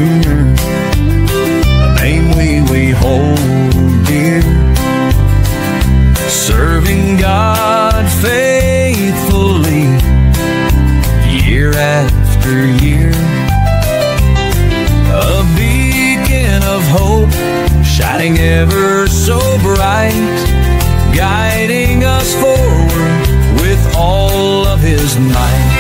sooner. A name we hold dear, serving God faithfully year after year. A beacon of hope shining ever so bright, guiding us forward with all of His might.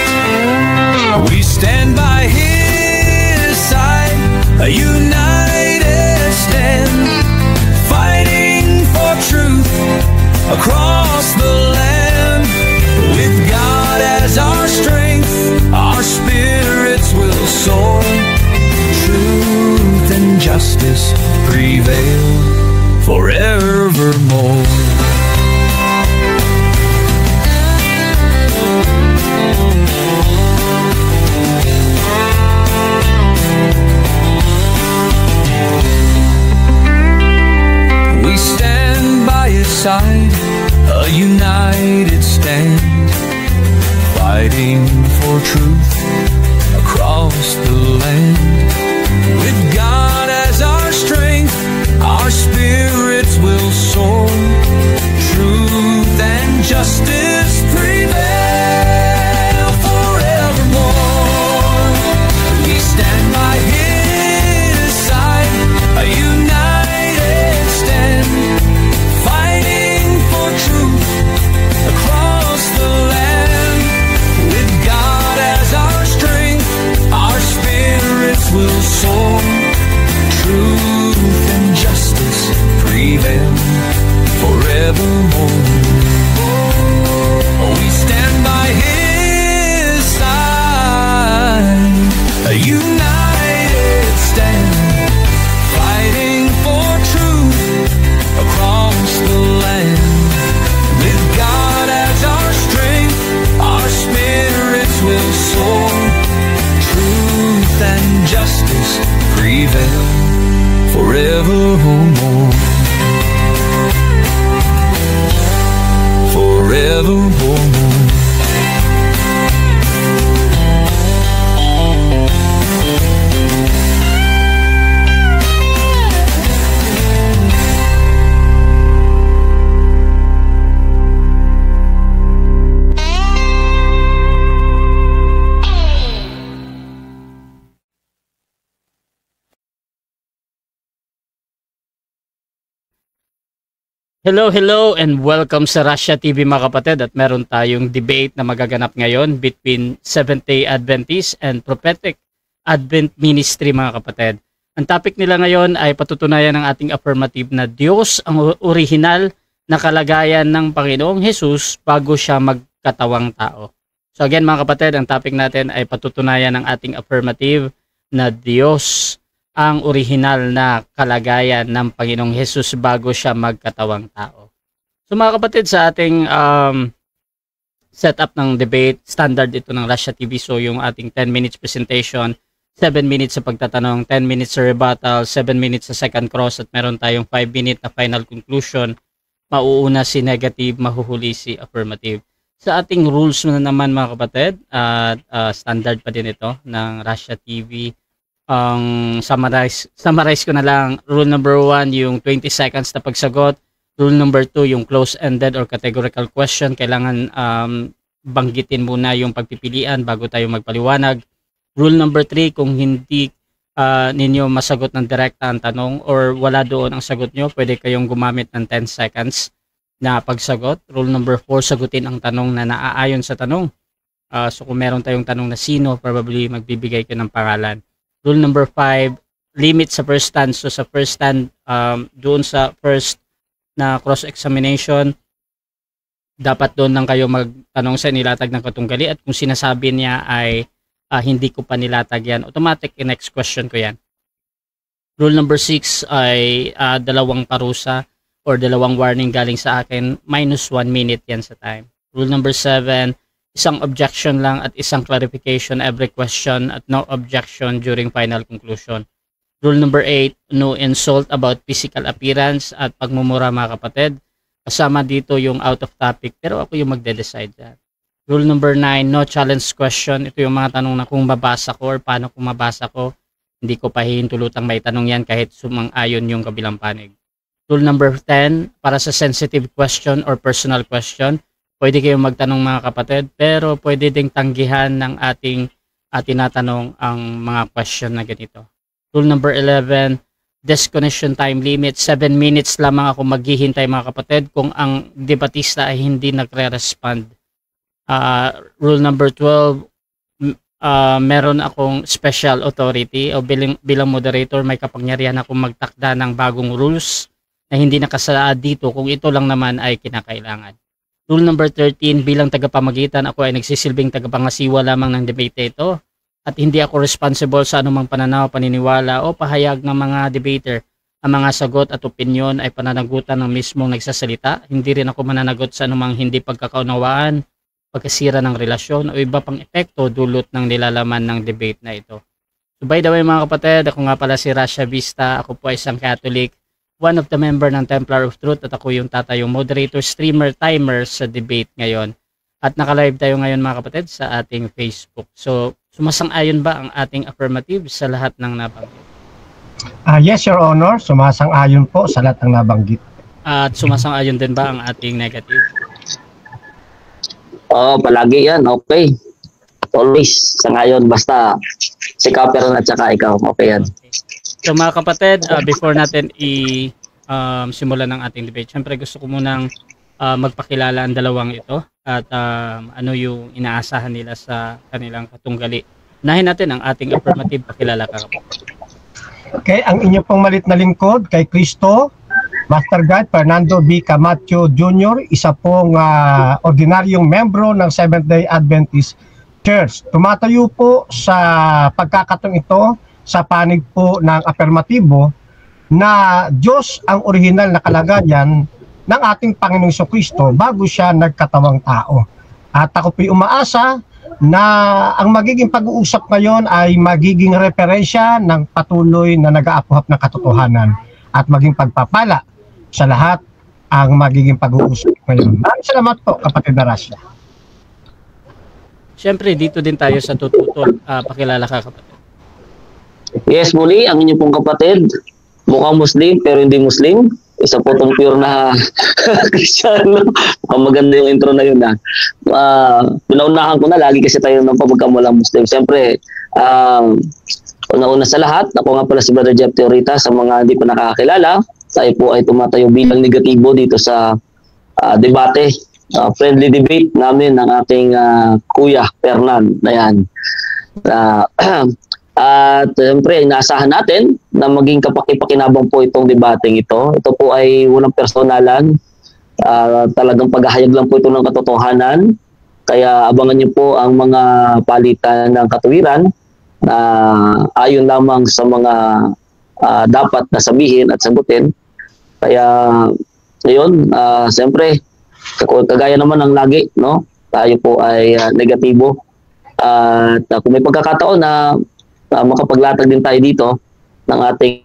We stand by His side, a united stand, fighting for truth across the land. With God as our strength, our spirits will soar. Truth and justice prevail forevermore. We stand by His side, a united stand, fighting for truth across the land. With God as our strength, our spirits will soar. Truth and justice prevail forevermore. We stand by His side, a united stand, fighting for truth across the land. With God as our strength, our spirits will soar. Truth and justice prevail forevermore. We stand by His side, a united stand, fighting for truth across the land. With God as our strength, our spirits will soar. Truth and justice prevail forevermore. Forevermore. Hello, and welcome sa Russia TV mga kapatid, at meron tayong debate na magaganap ngayon between Seventh-day Adventist and Prophetic Advent Ministry mga kapatid. Ang topic nila ngayon ay patutunayan ng ating affirmative na Diyos ang orihinal na kalagayan ng Panginoong Hesus bago siya magkatawang tao. So again mga kapatid, ang topic natin ay patutunayan ng ating affirmative na Diyos ang orihinal na kalagayan ng Panginoong Hesus bago siya magkatawang tao. So mga kapatid, sa ating setup ng debate, standard ito ng Russia TV. So yung ating 10 minutes presentation, 7 minutes sa pagtatanong, 10 minutes sa rebuttal, 7 minutes sa second cross, at meron tayong 5 minute na final conclusion. Mauuna si negative, mahuhuli si affirmative. Sa ating rules na naman mga kapatid, standard pa din ito ng Russia TV. Summarize ko na lang. Rule number 1, yung 20 seconds na pagsagot. Rule number 2, yung close-ended or categorical question. Kailangan banggitin muna yung pagpipilian bago tayo magpaliwanag. Rule number 3, kung hindi ninyo masagot ng direkta ang tanong or wala doon ang sagot nyo, pwede kayong gumamit ng 10 seconds na pagsagot. Rule number 4, sagutin ang tanong na naaayon sa tanong. So kung meron tayong tanong na sino, probably magbibigay ka ng pangalan. Rule number 5, limit sa first stand. So sa first stand, doon sa first na cross-examination, dapat doon lang kayo magtanong sa nilatag ng katunggali, at kung sinasabi niya ay hindi ko pa nilatag yan, automatic next question ko yan. Rule number 6 ay dalawang parusa or dalawang warning galing sa akin, minus 1 minute yan sa time. Rule number 7, isang objection lang at isang clarification every question at no objection during final conclusion. Rule number 8, no insult about physical appearance at pagmumura mga kapatid. Kasama dito yung out of topic, pero ako yung magde-decide dyan. Rule number 9, no challenge question. Ito yung mga tanong na kung mabasa ko or paano kung mabasa ko. Hindi ko pahihintulutang may tanong yan kahit sumang-ayon yung kabilang panig. Rule number 10, para sa sensitive question or personal question, pwede kayong magtanong mga kapatid, pero pwede ding tanggihan ng ating tinatanong ang mga question na ganito. Rule number 11, disconnection time limit, 7 minutes lamang ako maghihintay mga kapatid kung ang debatista ay hindi nagre-respond. Rule number 12, meron akong special authority o bilang moderator, may kapangyarihan akong magtakda ng bagong rules na hindi nakasaad dito kung ito lang naman ay kinakailangan. Rule number 13, bilang tagapamagitan, ako ay nagsisilbing tagapangasiwa lamang ng debate ito at hindi ako responsible sa anumang pananaw, paniniwala o pahayag ng mga debater. Ang mga sagot at opinyon ay pananagutan ng mismong nagsasalita. Hindi rin ako mananagot sa anumang hindi pagkakaunawaan, pagkasira ng relasyon o iba pang epekto dulot ng nilalaman ng debate na ito. So by the way mga kapatid, ako nga pala si Rasha Vista. Ako po ay isang Catholic, one of the member ng Templar of Truth at ako yung tatayong moderator, streamer, timer sa debate ngayon. At naka-live tayo ngayon mga kapatid sa ating Facebook. So sumasang-ayon ba ang ating affirmative sa lahat ng nabanggit? Yes, Your Honor. Sumasang-ayon po sa lahat ng nabanggit. At sumasang-ayon din ba ang ating negative? Oo, palagi yan. Okay. Always. Sangayon. Basta si Kaperon at saka ikaw. Okay yan. Okay. So mga kapatid, before natin simulan ng ating debate, syempre gusto ko munang magpakilala ang dalawang ito at ano yung inaasahan nila sa kanilang katunggali. Unahin natin ang ating affirmative. Pakilala ka kapatid. Okay, ang inyo pong malit na lingkod kay Cristo, Master Guide Fernando B. Camacho Jr., isa pong ordinaryong membro ng Seventh-day Adventist Church. Tumatayo po sa pagkakataong ito sa panig po ng affirmatibo na Diyos ang orihinal na kalagayan ng ating Panginoong Jesucristo bago siya nagkatawang tao. At ako po'y umaasa na ang magiging pag-uusap ngayon ay magiging referensya ng patuloy na nag-aapuhap ng katotohanan at maging pagpapala sa lahat ang magiging pag-uusap ngayon. Maraming salamat po, kapatid na Rasha. Siyempre, dito din tayo sa tututol. Pakilala ka kapatid. Yes, muli, ang inyong pong kapatid. Mukhang Muslim pero hindi Muslim. Isa po itong pure na Kristiyano. Mukhang maganda yung intro na yun. Pinaunahan ko na, lagi kasi tayo ng pagkamulang Muslim. Siyempre, una-una sa lahat, ako nga pala si Brother Jeff Teorita. Sa mga hindi pa nakakakilala, tayo po ay tumatayo bilang negatibo dito sa debate, friendly debate namin ng ating Kuya Fernan na yan. At siyempre, inaasahan natin na maging kapakipakinabang po itong debating ito. Ito po ay walang personalan. Talagang paghahayag lang po ito ng katotohanan. Kaya abangan niyo po ang mga palitan ng katuwiran na ayon lamang sa mga dapat na sabihin at sagutin. Kaya, ngayon, siyempre, kagaya naman ng lagi, no? Tayo po ay negatibo. At kung may pagkakataon na makapaglatag din tayo dito ng ating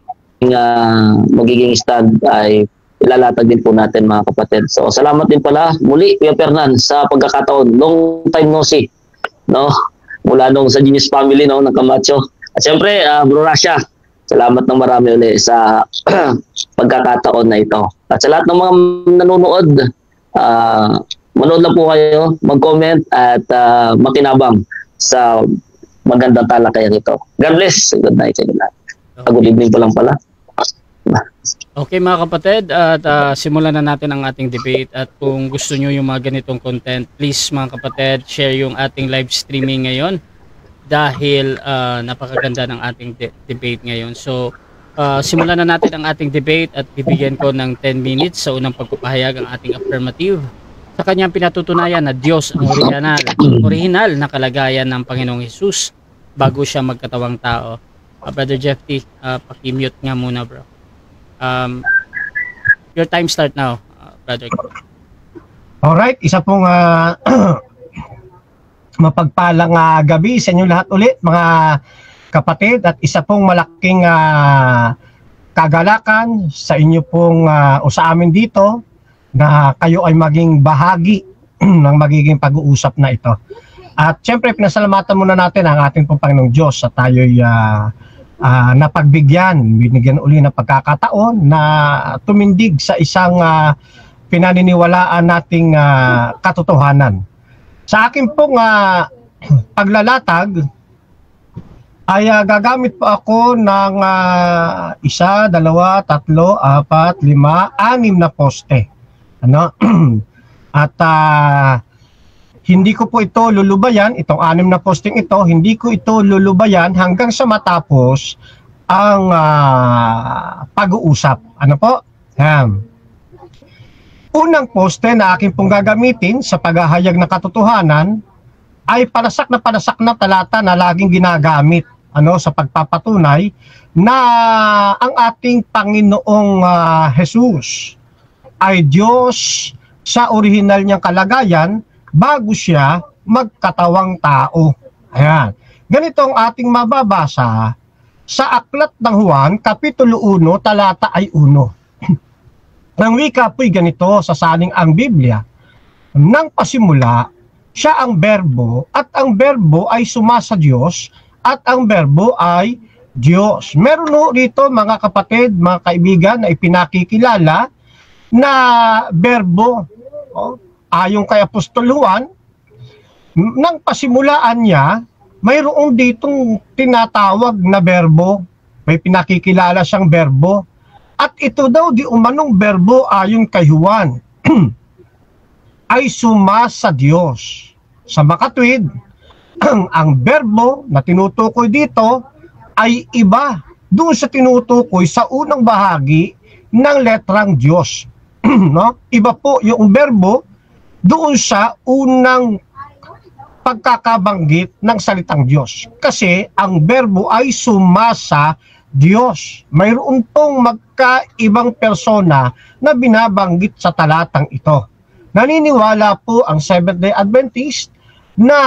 magiging stand ay ilalatag din po natin mga kapatid. So salamat din pala muli Kuya Fernan sa pagkakataon. Long time no see, no? Mula nung sa Genius Family, no, ng Camacho. At siyempre Bro Rasha, salamat ng marami ulit sa pagkakataon na ito. At sa lahat ng mga nanonood, manood lang po kayo, mag-comment at makinabang sa magandang talakayan ito. God bless. Good night sa inyo lahat. Good evening pa lang pala. Okay mga kapatid, at simulan na natin ang ating debate. At kung gusto nyo yung mga ganitong content, please mga kapatid, share yung ating live streaming ngayon dahil napakaganda ng ating debate ngayon. So, simulan na natin ang ating debate at bibigyan ko ng 10 minutes sa unang pagpapahayag ang ating affirmative. Sa kanyang pinatutunayan na Diyos ang original na kalagayan ng Panginoong Hesus bago siya magkatawang tao. Brother Jeff T, paki-mute nga muna bro. Your time start now, Brother. Alright, isa pong mapagpalang gabi sa inyo lahat ulit mga kapatid at isa pong malaking kagalakan sa inyo pong o sa amin dito na kayo ay maging bahagi ng magiging pag-uusap na ito. At syempre pinasalamatan muna natin ang ating pong Panginoong Diyos sa tayo'y napagbigyan, binigyan uli ng pagkakataon na tumindig sa isang pinaniniwalaan nating katotohanan. Sa akin pong paglalatag ay gagamit po ako ng 1, 2, 3, 4, 5, 6 na poste. Ano? At hindi ko po ito lulubayan, itong 6 na posting ito, hindi ko ito lulubayan hanggang sa matapos ang pag-uusap. Ano po? Yan. Unang poste na akin pong gagamitin sa paghahayag ng katotohanan ay palasak na talata na laging ginagamit sa pagpapatunay na ang ating Panginoong Jesus ay Diyos sa orihinal niyang kalagayan bago siya magkatawang tao. Ayan. Ganito ang ating mababasa sa Aklat ng Juan, Kapitulo 1, talata ay 1. Ang wika po'y ganito sa saling ang Biblia. Nang pasimula, siya ang berbo at ang berbo ay sumasa Diyos at ang berbo ay Diyos. Meron no rito mga kapatid, mga kaibigan na ipinakikilala na berbo. Ayon kay Apostol Juan, nang pasimulaan niya, mayroong ditong tinatawag na berbo. May pinakikilala siyang berbo. At ito daw di umanong berbo ayon kay Juan ay sumasa Diyos. Sa makatwid, ang berbo na tinutukoy dito ay iba doon sa tinutukoy sa unang bahagi ng letrang Diyos. No? Iba po yung berbo doon sa unang pagkakabanggit ng salitang Diyos. Kasi ang berbo ay sumasa Diyos. Mayroon pong magkaibang persona na binabanggit sa talatang ito. Naniniwala po ang Seventh-day Adventist na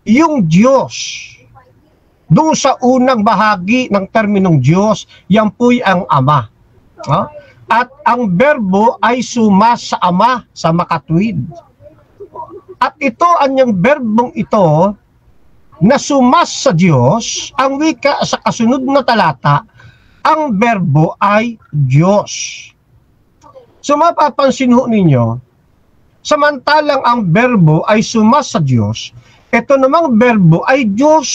yung Diyos, doon sa unang bahagi ng terminong Diyos, yan po'y ang Ama. At ang berbo ay sumasa Ama sa makatwid. At ito, anyang berbong ito, na sumas sa Diyos, ang wika sa kasunod na talata, ang berbo ay Diyos. So mapapansin ho ninyo, samantalang ang berbo ay sumas sa Diyos, ito namang berbo ay Diyos.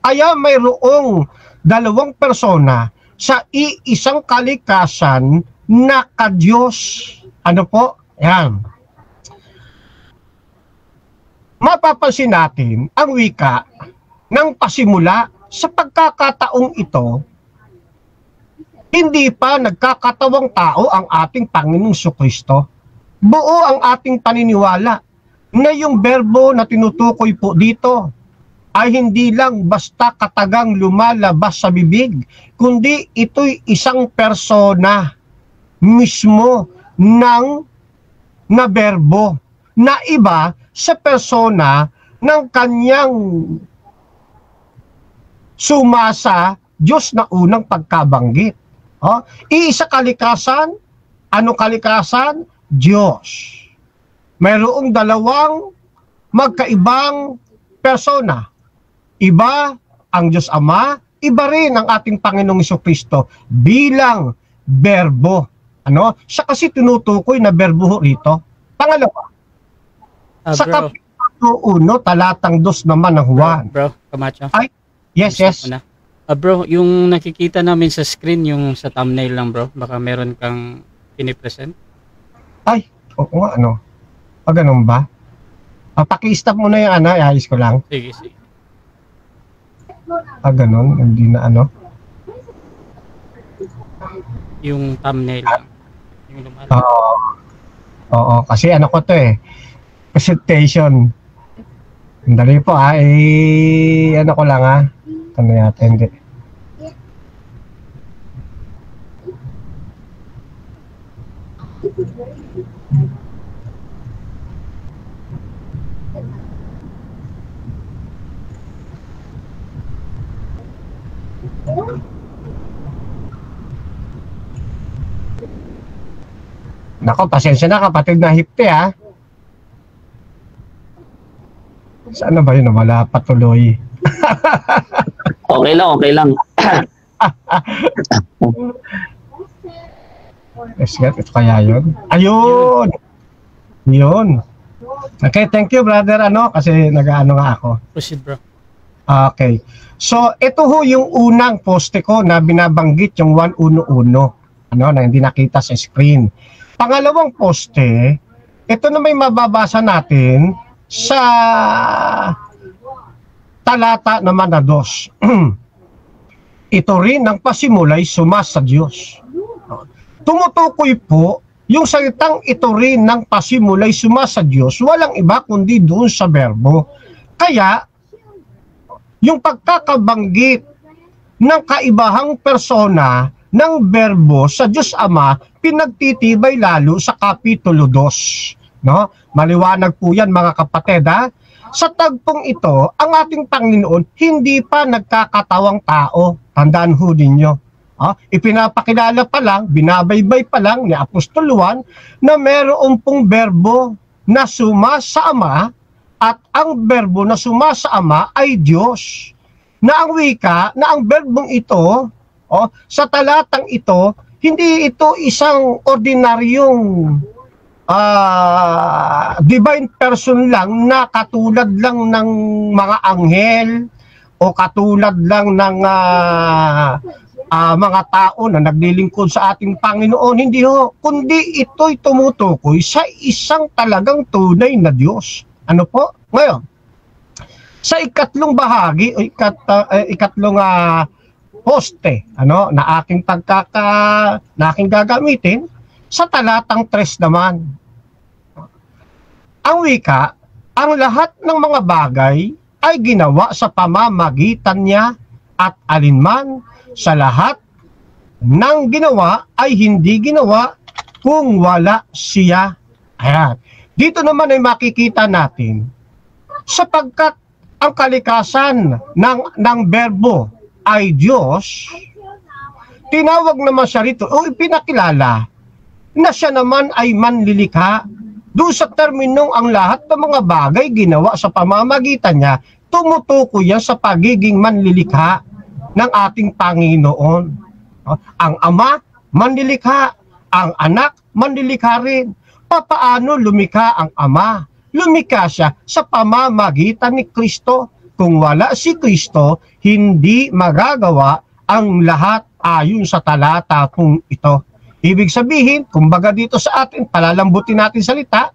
Kaya mayroong dalawang persona sa iisang kalikasan na ka-Diyos. Ano po? Yan. Mapapansin natin ang wika ng pasimula sa pagkakataong ito, hindi pa nagkakatawang tao ang ating Panginoong Jesucristo. Buo ang ating paniniwala na yung berbo na tinutukoy po dito ay hindi lang basta katagang lumalabas sa bibig, kundi ito'y isang persona mismo ng na berbo na iba sa persona ng kanyang sumasa Diyos na unang pagkabanggit. Iisa kalikasan, ano kalikasan? Diyos. Mayroong dalawang magkaibang persona. Iba ang Diyos Ama, iba rin ang ating Panginoong Jesucristo bilang berbo. Siya kasi tinutukoy na berbo rito. Pangalawa, sa Kapitulo 1, talatang 2 naman ng Juan. Bro, Camacho. Ay, yes. Bro, yung nakikita namin sa screen, yung sa thumbnail lang bro, baka meron kang pinipresent? Ay, oo nga, ganun ba? Paki-stop mo na yung ayos ko lang. Sige. Ganun, hindi na Yung thumbnail lang. Yung Oo, kasi ko to presentation. Dali po ko lang Ano yata, hindi. Nako, pasensya na kapatid na hipte Saan na ba yun? Wala patuloy. Okay lang, okay lang. Ito kaya yun? Ayun! Yun. Okay, thank you brother, kasi nag-ano nga ako. Proceed, bro. Okay. So, ito ho yung unang poste ko na binabanggit, yung 111, na hindi nakita sa screen. Pangalawang poste, ito na may mababasa natin sa talata naman na 2. Ito rin ang pasimulay suma sa Diyos. Tumutukoy po yung salitang ito rin ng pasimulay suma sa Diyos, walang iba kundi doon sa berbo. Kaya, yung pagkakabanggit ng kaibahang persona ng berbo sa Diyos Ama, pinagtitibay lalo sa Kapitulo 2. No? Maliwanag po yan mga kapatid, ha? Sa tagpong ito, ang ating Panginoon hindi pa nagkakatawang tao. Tandaan ho ninyo. Ipinapakilala pa lang, binabaybay pa lang ni Apostol Juan na meron pong berbo na suma sa Ama at ang berbo na suma sa Ama ay Diyos. Na ang wika, na ang berbong ito, sa talatang ito, hindi ito isang ordinaryong divine person lang na katulad lang ng mga anghel o katulad lang ng mga tao na naglilingkod sa ating Panginoon. Hindi ho, kundi ito'y tumutukoy sa isang talagang tunay na Diyos. Ano po? Ngayon, sa ikatlong bahagi o ikatlong poste na aking gagamitin, sa talatang 3 naman. Ang wika, ang lahat ng mga bagay ay ginawa sa pamamagitan niya at alinman sa lahat ng ginawa ay hindi ginawa kung wala siya. Ayan. Dito naman ay makikita natin sapagkat ang kalikasan ng berbo ay Diyos, tinawag naman siya rito o ipinakilala na siya naman ay manlilikha. Doon sa terminong ang lahat ng mga bagay ginawa sa pamamagitan niya, tumutukoy yan sa pagiging manlilikha ng ating Panginoon. Ang Ama, manlilikha. Ang Anak, manlilikha rin. Papaano lumikha ang Ama? Lumikha siya sa pamamagitan ni Kristo. Kung wala si Kristo, hindi magagawa ang lahat ayon sa talata kung ito. Ibig sabihin, kumbaga dito sa atin, palalambutin natin salita,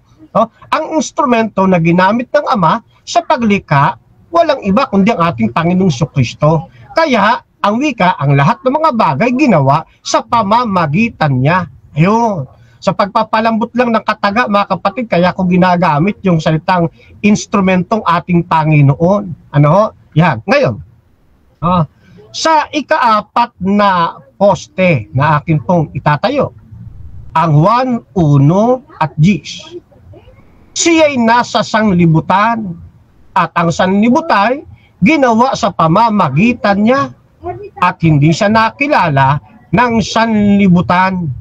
ang instrumento na ginamit ng Ama sa paglikha, walang iba kundi ang ating Panginoong Kristo. Kaya, ang wika, ang lahat ng mga bagay ginawa sa pamamagitan niya. Ayun. Sa pagpapalambot lang ng kataga, mga kapatid, kaya ko ginagamit yung salitang instrumentong ating Panginoon. Ano? Yan. Ngayon, sa ika-4 na poste na akin pong itatayo, ang 1, 1 at Gs. Siya'y nasa sanglibutan at ang sanlibutan ginawa sa pamamagitan niya at hindi siya nakilala ng sanlibutan.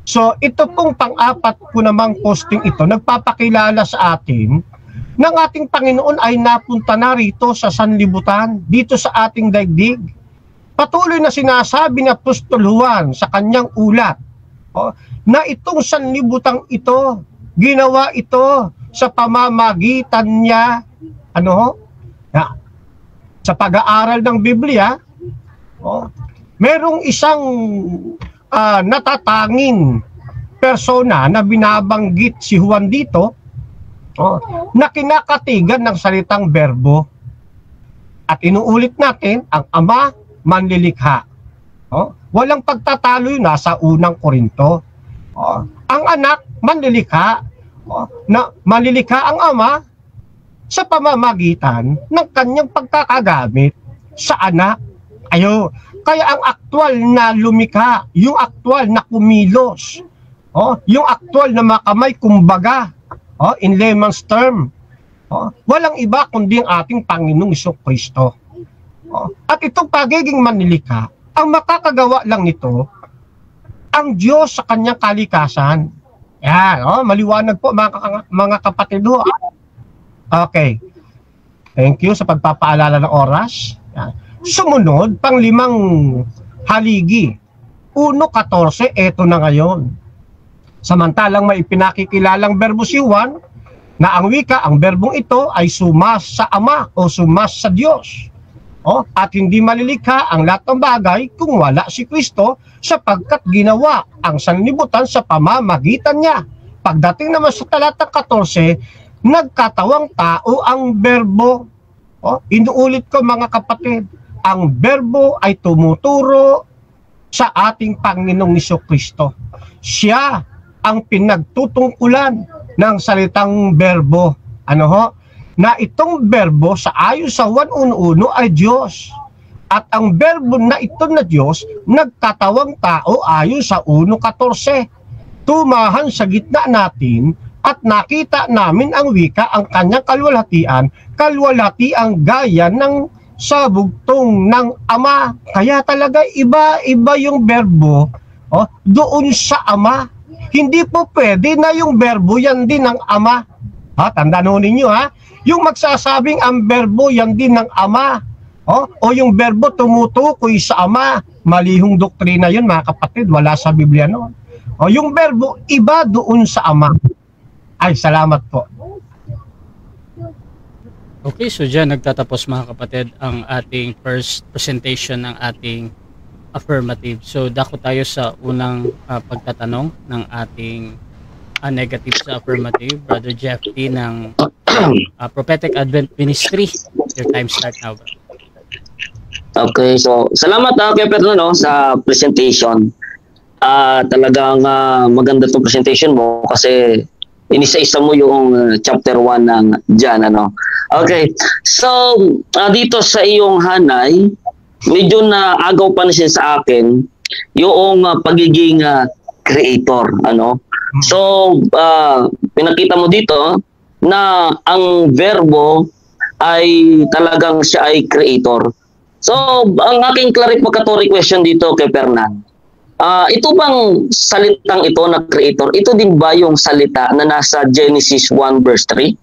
So ito pong pang-4 ko namang posting ito, nagpapakilala sa atin ng ating Panginoon ay napunta na rito sa sanlibutan, dito sa ating daigdig. Patuloy na sinasabi ni Apostol Juan sa kanyang ulat na itong sanlibutang ito, ginawa ito sa pamamagitan niya, sa pag-aaral ng Biblia, merong isang natatanging persona na binabanggit si Juan dito, na kinakatigan ng salitang berbo. At inuulit natin, ang Ama, manlilikha. Walang pagtatalo yun, nasa 1 Korinto. Ang Anak, manlilikha. Na manlilikha ang Ama sa pamamagitan ng kanyang pagkakagamit sa Anak. Kaya ang aktwal na lumikha, yung aktwal na kumilos, yung aktwal na makamay, kumbaga, in layman's term, walang iba kundi ang ating Panginoong Kristo. At itong pagiging manlilikha, ang makakagawa lang nito, ang Diyos sa kanyang kalikasan. Yan, maliwanag po mga kapatid. Okay. Thank you sa pagpapaalala ng oras. Yan. Sumunod, pang 5 haligi. 1:14, eto na ngayon. Samantalang may ipinakikilalang berbo si Juan, na ang wika, ang berbong ito ay sumas sa Ama o sumas sa Diyos. At hindi malilikha ang lahat ng bagay kung wala si Kristo, sapagkat ginawa ang sanlibutan sa pamamagitan niya. Pagdating naman sa talatang 14, nagkatawang tao ang berbo. Inuulit ko mga kapatid, ang berbo ay tumuturo sa ating Panginoong Jesucristo. Siya ang pinagtutungkulan ng salitang berbo. Na itong berbo sa ayon sa 1:11 ay Diyos. At ang berbo na ito na Diyos, nagkatawang tao ayon sa 1:14. Tumahan sa gitna natin at nakita namin ang wika, ang kanyang kalwalhatiang gaya ng sa bugtong ng Ama. Kaya talaga iba-iba yung berbo doon sa Ama. Hindi po pwede na yung berbo yan din ng Ama. Tandaan ninyo yung magsasabing ang berbo yan din ng Ama o yung berbo tumutukoy sa Ama, malihong doktrina yun mga kapatid, wala sa Biblia noon. Yung berbo iba doon sa Ama. Ay, salamat po. Okay, so dyan nagtatapos mga kapatid ang ating first presentation ng ating affirmative. So dako tayo sa unang pagtatanong ng ating negative sa affirmative. Brother Jeff T. ng Prophetic Advent Ministry. Your time start now. Okay, so salamat kay Pedro sa presentation. Talagang maganda itong presentation mo kasi inisa-isa mo yung chapter 1 ng John, Okay, so dito sa iyong hanay, medyo naagaw pa na siya sa akin yung pagiging creator, So, pinakita mo dito na ang verbo ay talagang siya ay creator. So, ang aking clarificatory question dito kay Fernan, ito bang salitang ito na creator, ito din ba yung salita na nasa Genesis 1 verse 3?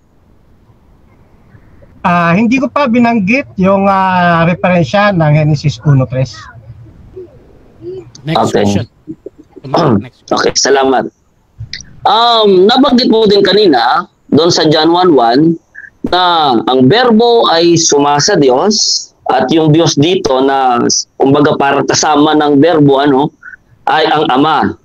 Hindi ko pa binanggit yung referensya ng Genesis 1:3. Next question. Okay, salamat. Nabanggit mo din kanina doon sa John 1:1 na ang berbo ay sumasa Diyos at yung Diyos dito na kumbaga para kasama ng berbo ay ang Ama.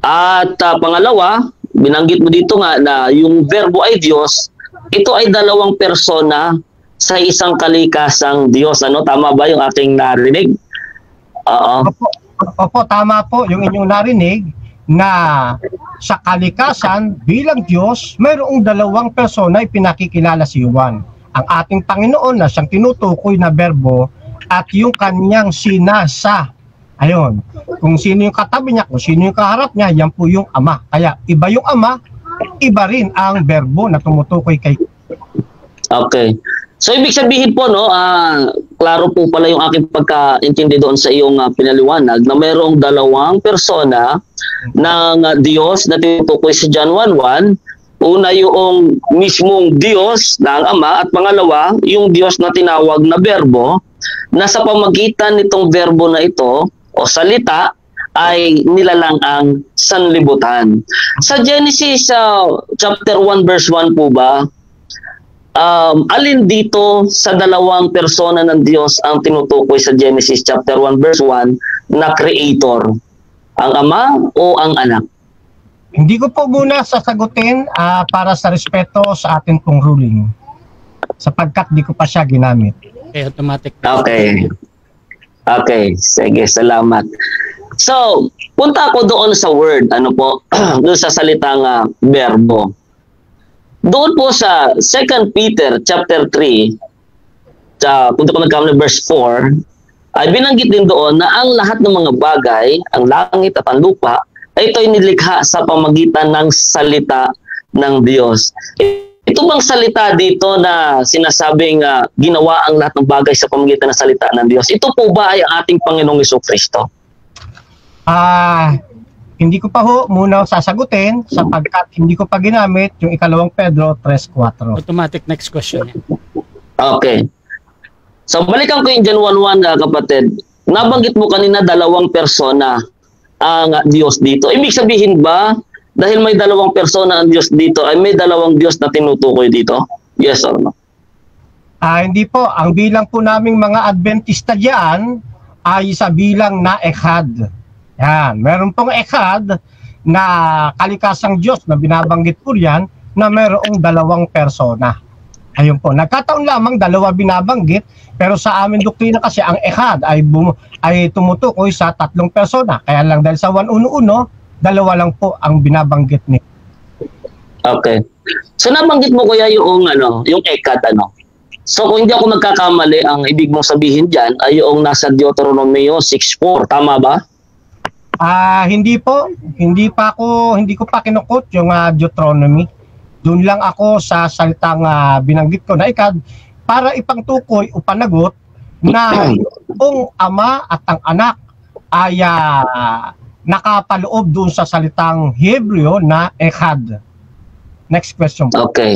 At pangalawa, binanggit mo dito nga na yung verbo ay Diyos, ito ay dalawang persona sa isang kalikasang Diyos. Tama ba yung aking narinig? Opo, tama po yung inyong narinig na sa kalikasan bilang Diyos, mayroong dalawang persona ay pinakikilala si Juan. Ang ating Panginoon na siyang tinutukoy na berbo at yung kanyang sinasa. Ayun, kung sino yung katabi niya, kung sino yung kaharap niya, yan po yung Ama. Kaya iba yung Ama, iba rin ang berbo na tumutukoy kay. Okay. So ibig sabihin po klaro po pala yung aking pagkaintindi doon sa iyong pinaliwanag na mayroong dalawang persona ng Diyos na tinutukoy sa John 1:1. Una yung mismong Diyos na ang Ama at pangalawa yung Diyos na tinawag na berbo na sa pamagitan nitong verbo na ito o salita ay nilalang ang sanlibutan. Sa Genesis chapter 1 verse 1 po ba, alin dito sa dalawang persona ng Diyos ang tinutukoy sa Genesis chapter 1 verse 1 na creator? Ang Ama o ang Anak? Hindi ko po muna sasagutin para sa respeto sa atin pong ruling. Sapagkat di ko pa siya ginamit. Okay, automatic. Okay, sige, salamat. So, punta ako doon sa word, doon sa salitang verbo. Doon po sa 2 Peter chapter 3, punta ko nagkamali verse 4, ay binanggit din doon na ang lahat ng mga bagay, ang langit at ang lupa, ay ito'y nilikha sa pamagitan ng salita ng Diyos. Ito bang salita dito na sinasabing ginawa ang lahat ng bagay sa pamagitan ng salita ng Diyos? Ito po ba ay ang ating Panginoong Jesucristo? Hindi ko pa muna sasagutin sapagkat hindi ko pa ginamit yung 2 Pedro 3:4. Automatic next question. Okay. So balikan ko yung John 1:1 kapatid. Nabanggit mo kanina dalawang persona ang Diyos dito. Ibig sabihin ba dahil may dalawang persona ang Diyos dito ay may dalawang Diyos na tinutukoy dito? Yes or no? Hindi po. Ang bilang po naming mga Adventista diyan ay sa bilang na Echad. Yan. Meron pong Echad na kalikasang Diyos na binabanggit po yan na merong dalawang persona. Ayun po. Nagkataon lamang dalawa binabanggit pero sa amin doktrina kasi ang Echad ay tumutukoy sa tatlong persona. Kaya lang dahil sa 1:1, dalawa lang po ang binabanggit ni. Okay. So nabanggit mo kuya yung yung Echad So kung hindi ako nagkakamali, ang ibig mong sabihin diyan ay yung nasa Deuteronomio 6:4, tama ba? Hindi po. Hindi ko pa kinukot yung Deuteronomy. Doon lang ako sa salitang binanggit ko na Echad para ipangtukoy o panagot na yung ama at ang anak ay nakapaloob doon sa salitang Hebreo na Echad. Next question po. Okay.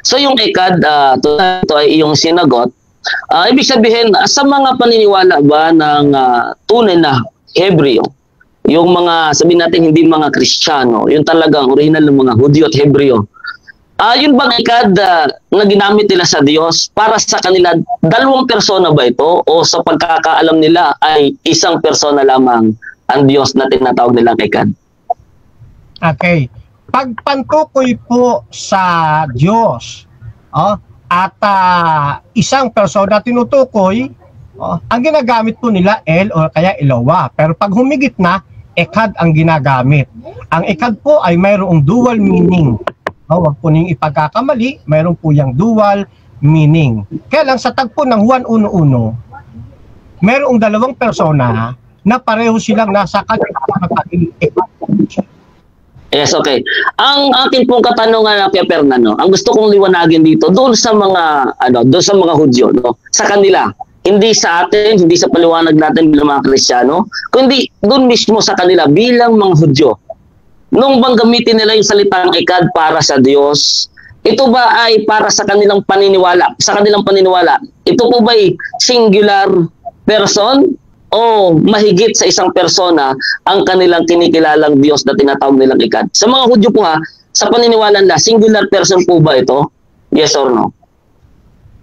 So yung Echad, ito ay iyong sinagot. Ibig sabihin, sa mga paniniwala ba ng tunay na Hebreo, yung mga, sabihin natin, hindi mga Kristiyano, yung talagang original ng mga Hudyo at Hebreo, yun bang Echad na ginamit nila sa Diyos para sa kanila, dalawang persona ba ito? O sa pagkakaalam nila ay isang persona lamang ang Diyos na tinatawag nilang Echad? Okay. Pagpantukoy po sa Diyos at isang persona tinutukoy, ang ginagamit po nila El o kaya Eloah. Pero pag humigit na, Echad ang ginagamit. Ang Echad po ay mayroong dual meaning. Huwag po niyong ipagkakamali, mayroon po yung dual meaning. Kaya lang sa tagpo ng 1:1, mayroong dalawang persona na pareho silang nasa kanilang Echad. Yes, okay. Ang akin pong katanungan kay Fernando, ang gusto kong liwanagin dito doon sa mga doon sa mga Hudyo, sa kanila, hindi sa atin, hindi sa paliwanag natin bilang mga Kristiyano, kundi doon mismo sa kanila bilang mga Hudyo. Nung bang gamitin nila yung salitang Echad para sa Diyos, ito ba ay para sa kanilang paniniwala? Sa kanilang paniniwala, ito po ba ay singular person o mahigit sa isang persona ang kanilang kinikilalang Diyos na tinatawag nilang Echad? Sa mga Hudyo po sa paniniwala nila, singular person po ba ito? Yes or no?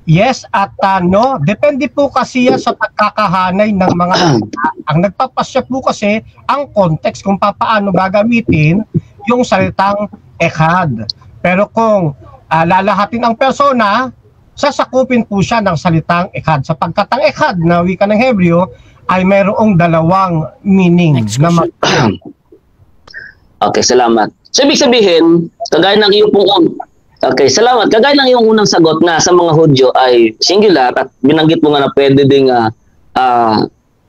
Yes at no. Depende po kasi sa pagkakahanay ng mga ang nagpapasya po kasi ang context kung paano gagamitin yung salitang Echad. Pero kung lalahatin ang persona, sasakupin po siya ng salitang Echad. Sapagkat ang Echad na wika ng Hebreo ay mayroong dalawang meaning. Okay, salamat. So, ibig sabihin, kagaya ng iyong pong okay, salamat. Kagaya ng iyong unang sagot na sa mga Hudyo ay singular at binanggit mo nga na pwede ding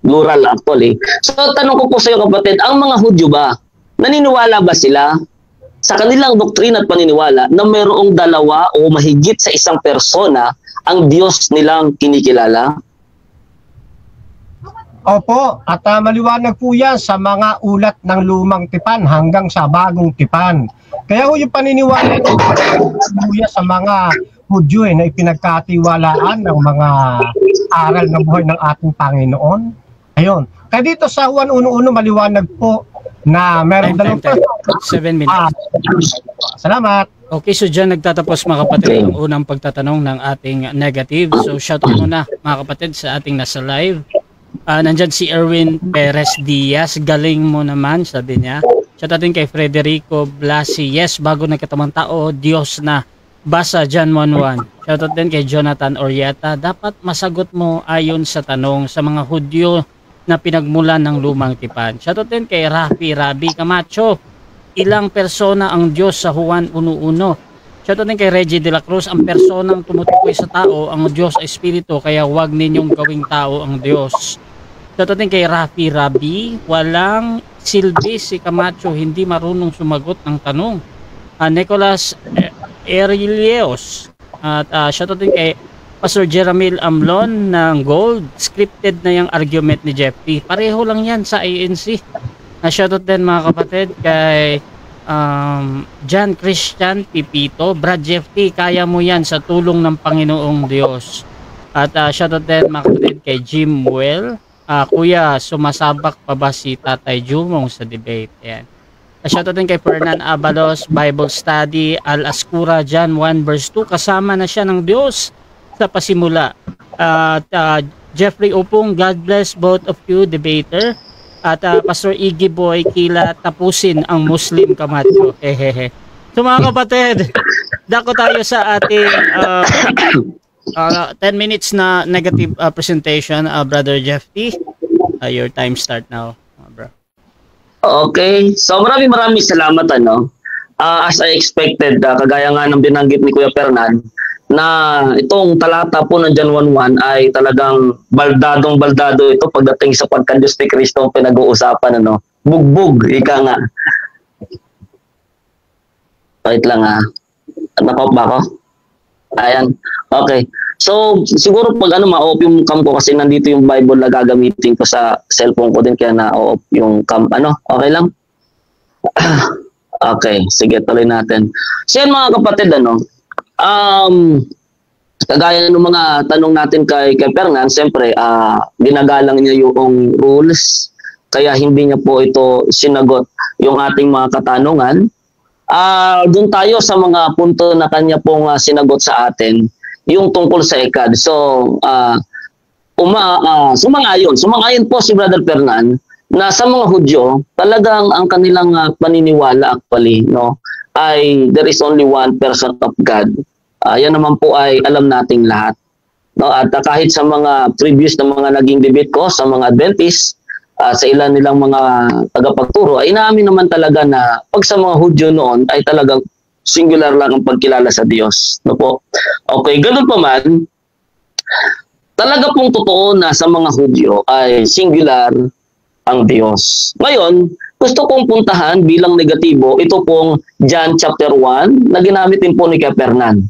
plural actually. So, tanong ko po sa iyo kapatid, ang mga Hudyo ba, naniniwala ba sila sa kanilang doktrina at paniniwala na mayroong dalawa o mahigit sa isang persona ang Diyos nilang kinikilala? Opo, at maliwanag po yan sa mga ulat ng lumang tipan hanggang sa bagong tipan. Kaya yung paniniwala sa mga Hudyo na ipinagkatiwalaan ng mga aral ng buhay ng ating Panginoon. Ayun. Kaya dito sa 1:1 maliwanag po na meron dalawang 7 minutes. Salamat. Okay, so dyan nagtatapos mga kapatid ang unang pagtatanong ng ating negative. So shoutout muna mga kapatid sa ating nasa live. Nandyan si Erwin Perez Diaz, galing mo naman, sabi niya. Shoutout din kay Frederico Blasi, yes, bago nagkatamang tao, Diyos na. Basa John 1:1. Shoutout din kay Jonathan Orieta, dapat masagot mo ayon sa tanong sa mga Hudyo na pinagmulan ng lumang tipan. Shoutout din kay Rabi Camacho, ilang persona ang Diyos sa Juan 1:1. Shoutout din kay Reggie de la Cruz, ang personang tumutukoy sa tao, ang Diyos ay Espiritu, kaya huwag ninyong gawing tao ang Diyos. Shoutout din kay Rabi, walang silbi si Camacho, hindi marunong sumagot ng tanong. Nicolas Erilios, at shoutout din kay Pastor Jeramil Amlon ng Gold, scripted na yung argument ni Jeff T. Pareho lang yan sa ANC. Shoutout din mga kapatid kay John Christian Pipito, Brad Jeff T, kaya mo yan sa tulong ng Panginoong Diyos. At shoutout din mga kapatid kay Jim Well. Kuya, sumasabak pa ba si Tatay Jumong sa debate? Ayan. Shoutout din kay Fernan Abalos, Bible Study, Al Ascura, John 1 verse 2. Kasama na siya ng Diyos sa pasimula. At Jeffrey Opong, God bless both of you, debater. At Pastor Iggy Boy, Kila, tapusin ang Muslim kamatyo. Hehehe. So mga kapatid, dako tayo sa ating 10 minutes na negative presentation, Brother Jeff T. Your time start now, bro. Okay. So maraming salamat as I expected, kagaya nga ng binanggit ni Kuya Fernan, na itong talata po ng John 1:1 ay talagang baldado ito pagdating sa pagka-Diyos ni Kristo ang pinag-uusapan, bugbog, ika nga. Wait lang Nakop ba ako? Ayan. Okay. So, siguro pag ma-off yung cam ko kasi nandito yung Bible na gagamitin ko sa cellphone ko din kaya na-off yung cam. Okay lang? Okay. Sige, tuloy natin. So, yan mga kapatid, kagaya ng mga tanong natin kay Fernan, siyempre, ginagalang niya yung rules, kaya hindi niya po ito sinagot yung ating mga katanungan. Doon tayo sa mga punto na kanya pong sinagot sa atin, yung tungkol sa ECAD. So, sumangayon po si Brother Fernan na sa mga Hudyo, talagang ang kanilang paniniwala actually, ay there is only one person of God. Yan naman po ay alam nating lahat. At kahit sa mga previous na mga naging debate ko sa mga Adventist, sa ilan nilang mga tagapagturo, ay inaamin naman talaga na pag sa mga Hudyo noon ay talagang singular lang ang pagkilala sa Diyos. Okay, ganun pa man, talaga pong totoo na sa mga Hudyo ay singular ang Diyos. Ngayon, gusto kong puntahan bilang negatibo, ito pong John chapter 1 na ginamit din po ni Kuya Fernan.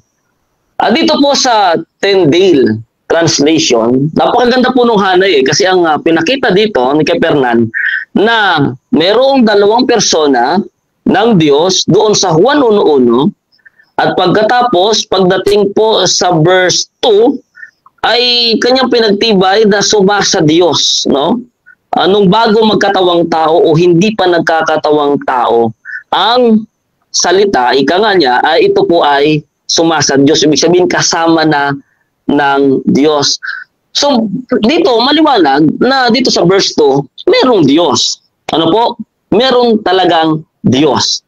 Dito po sa Tyndale translation, napakaganda po nung hanay kasi ang pinakita dito ni Kuya Fernan na merong dalawang persona ng Diyos doon sa Juan 1:1 at pagkatapos pagdating po sa verse 2 ay kanyang pinagtibay na sumasa Diyos, nung bago magkatawang tao o hindi pa nagkakatawang tao ang salita, ika nga niya, ay ito po ay sumasa Diyos, ibig sabihin kasama na ng Diyos. So dito maliwanag na dito sa verse 2 merong Diyos. Meron talagang Diyos.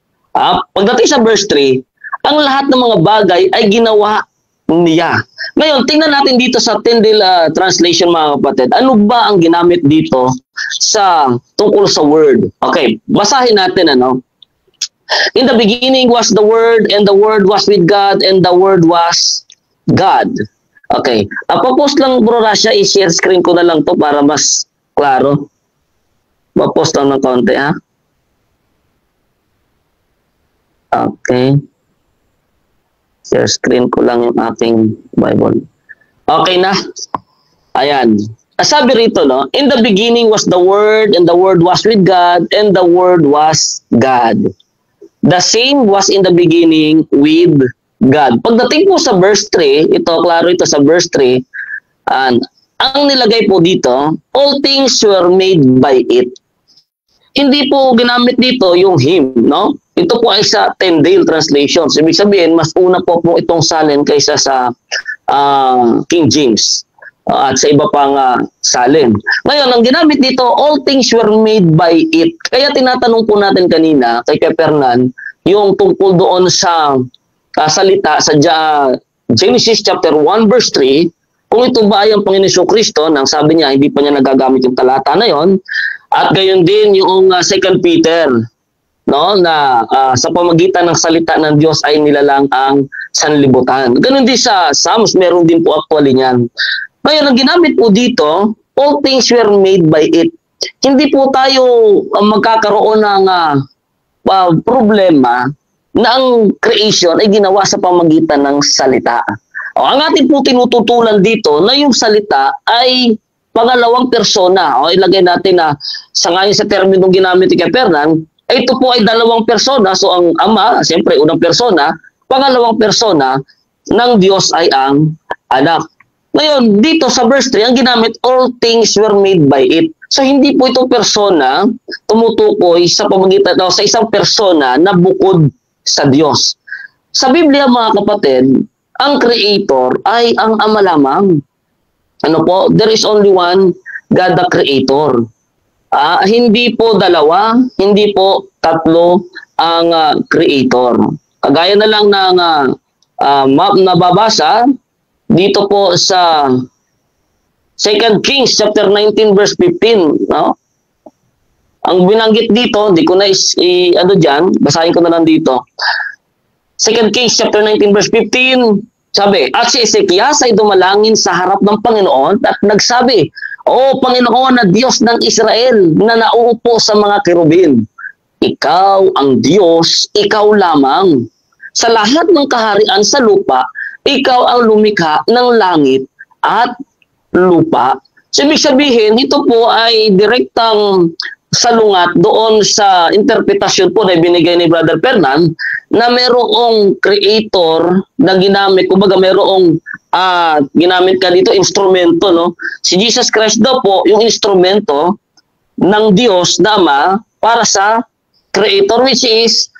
Pagdating sa verse 3, ang lahat ng mga bagay ay ginawa niya. Ngayon, tingnan natin dito sa Tyndale translation mga kapatid. Ano ba ang ginamit dito sa tungkol sa word? Okay, basahin natin In the beginning was the Word, and the Word was with God, and the Word was God. Okay. Papost lang bro Rasha, i-share screen ko na lang to para mas klaro. Papost lang ng konti Okay. Share screen ko lang yung aking Bible. Okay na. Ayan. Sabi rito, in the beginning was the Word, and the Word was with God, and the Word was God. The same was in the beginning with God. Pagdating po sa verse 3, klaro ito sa verse 3, ang nilagay po dito, all things were made by it. Hindi po ginamit dito yung him, Ito po ay sa Tyndale translation. Ibig sabihin, mas una po itong salin kaysa sa King James at sa iba pang salin. Ngayon, ang ginamit dito, all things were made by it. Kaya tinatanong po natin kanina kay Kuya Fernan, yung tungkol doon sa salita sa Genesis chapter 1 verse 3, kung ito ba ay ang Panginoon Kristo, nang sabi niya hindi pa niya nagagamit yung talata na yon, at gayon din yung 2 Peter, na sa pamagitan ng salita ng Diyos ay nilalang ang sanlibutan. Ganon din sa Psalms, meron din po actually niyan. Ngayon, ang ginamit po dito, all things were made by it. Hindi po tayo magkakaroon ng problema na ang creation ay ginawa sa pamagitan ng salita. Ang ating po tinututulan dito na yung salita ay pangalawang persona. Ilagay natin na sa ngayon sa terminong ginamit ni Kuya Fernan, ito po ay dalawang persona. So ang Ama, siyempre unang persona, pangalawang persona ng Diyos ay ang Anak. Ngayon, dito sa verse 3, ang ginamit, all things were made by it. So, hindi po itong persona tumutukoy sa pamagitan o sa isang persona na bukod sa Diyos. Sa Biblia, mga kapatid, ang Creator ay ang Ama lamang. Ano po? There is only one God the Creator. Hindi po dalawa, hindi po tatlo ang Creator. Kagaya na lang ng map na babasa dito po sa 2 Kings chapter 19 verse 15, no? Ang binanggit dito, hindi ko na diyan, basahin ko na lang dito. 2 Kings chapter 19 verse 15, sabi, at si Ezekias ay dumalangin sa harap ng Panginoon at nagsabi, O Panginoon na Diyos ng Israel na nauupo sa mga kerubin, ikaw ang Diyos, ikaw lamang. Sa lahat ng kaharian sa lupa, ikaw ang lumikha ng langit at lupa. So, ibig sabihin, ito po ay direktang salungat doon sa interpretasyon po na binigay ni Brother Fernan na mayroong creator na ginamit, kumbaga mayroong ginamit ka dito, instrumento, no? Si Jesus Christ daw po, yung instrumento ng Diyos na Ama para sa creator, which is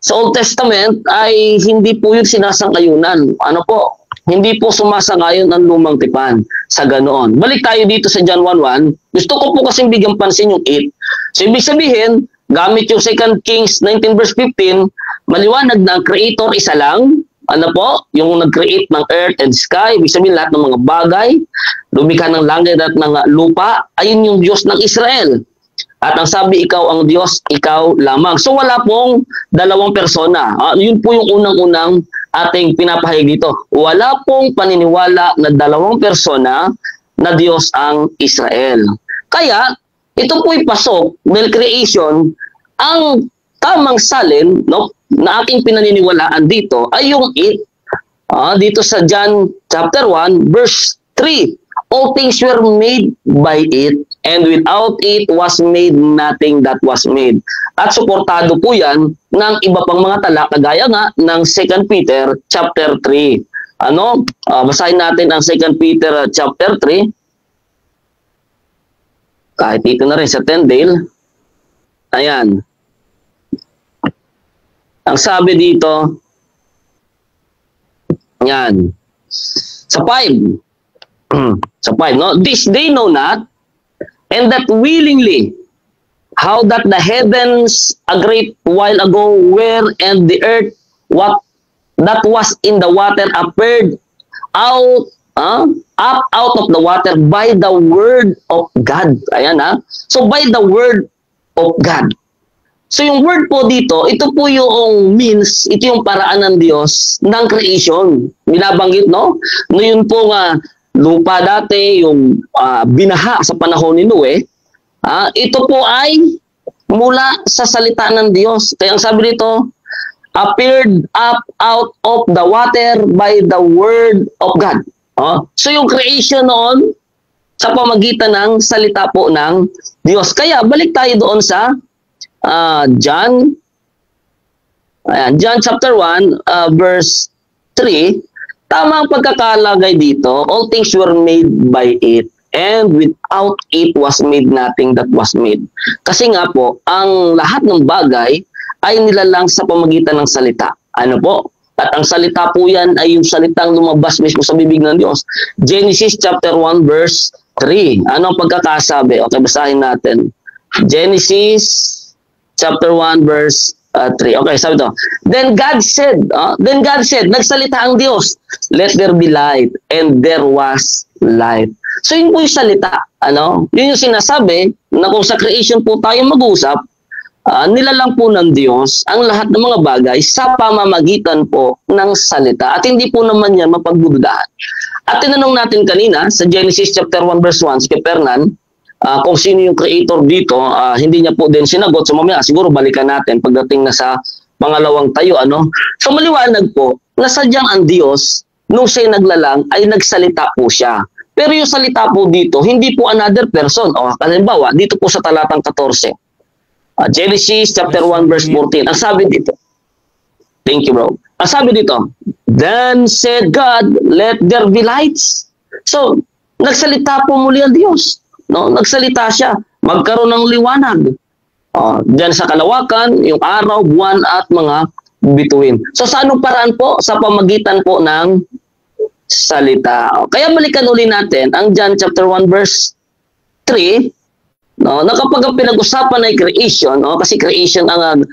sa Old Testament ay hindi po yun sinasang-ayunan. Ano po? Hindi po sumasang-ayon ang lumang tipan sa ganoon. Balik tayo dito sa John 1:1. Gusto ko po kasing bigyan pansin yung 8. So, ibig sabihin, gamit yung 2 Kings 19 verse 15, maliwanag na ang creator isa lang. Ano po? Yung nag-create ng earth and sky. Ibig sabihin lahat ng mga bagay, lumikha ng langit at ng lupa, ayun yung Diyos ng Israel. At ang sabi, ikaw ang Diyos, ikaw lamang. So wala pong dalawang persona. Yun po yung unang-unang ating pinapahayag dito. Wala pong paniniwala na dalawang persona na Diyos ang Israel. Kaya, ito po'y pasok dahil creation, ang tamang salin, no, na aking pinaniniwalaan dito ay yung it. Dito sa John chapter 1 verse 3. All things were made by it, and without it was made nothing that was made. At suportado po yan ng iba pang mga tala, kagaya nga ng 2 Peter chapter 3. Basahin natin ang 2 Peter chapter 3. Kahit dito na rin sa Tyndale. Ayan. Ang sabi dito, ayan, sa 5. Sa 5, no? This they know not, and that willingly, how that the heavens a great while ago were, and the earth what that was in the water appeared out, up out of the water by the word of God. Ayan, So by the word of God. So yung word po dito, ito po yung means, ito yung paraan ng Diyos ng creation. Binabanggit, no? No, yun po nga, lupa dati, yung binaha sa panahon ni Noe, ito po ay mula sa salita ng Diyos. Kaya ang sabi dito, appeared up out of the water by the word of God. So yung creation noon, sa pamagitan ng salita po ng Diyos. Kaya balik tayo doon sa John chapter 1, verse 3, tama ang pagkakalagay dito, all things were made by it, and without it was made nothing that was made. Kasi nga po, ang lahat ng bagay ay nilalang sa pamagitan ng salita. Ano po? At ang salita po yan ay yung salitang lumabas mismo sa bibig ng Diyos. Genesis chapter 1 verse 3. Ano ang pagkakasabi? Okay, basahin natin. Genesis chapter 1 verse 3. Okay, sabi to. Then God said, nagsalita ang Diyos, let there be light, and there was light. So yun po yung salita. Yun yung sinasabi na kung sa creation po tayo mag-usap, nilalang po ng Diyos ang lahat ng mga bagay sa pamamagitan po ng salita. At hindi po naman yan mapagdududahan. At tinanong natin kanina sa Genesis chapter 1 verse 1, si Fernan, kung sino yung creator dito, hindi niya po din sinagot. So mamaya siguro balikan natin pagdating na sa pangalawang tayo. So maliwanag po na sadyang ang Diyos nung siya'y naglalang ay nagsalita po siya. Pero yung salita po dito, hindi po another person. Halimbawa, dito po sa talatang 14. Genesis chapter 1 verse 14. Ang sabi dito, thank you bro. Ang sabi dito, then said God, let there be lights. So, nagsalita po muli ang Diyos. No? Nagsalita siya. Magkaroon ng liwanag. Diyan sa kalawakan, yung araw, buwan, at mga bituin. So, sa anong paraan po? Sa pamagitan po ng salita. Kaya balikan uli natin ang John chapter 1 verse 3, no, na kapag ang pinag-usapan ay creation, no, kasi creation ang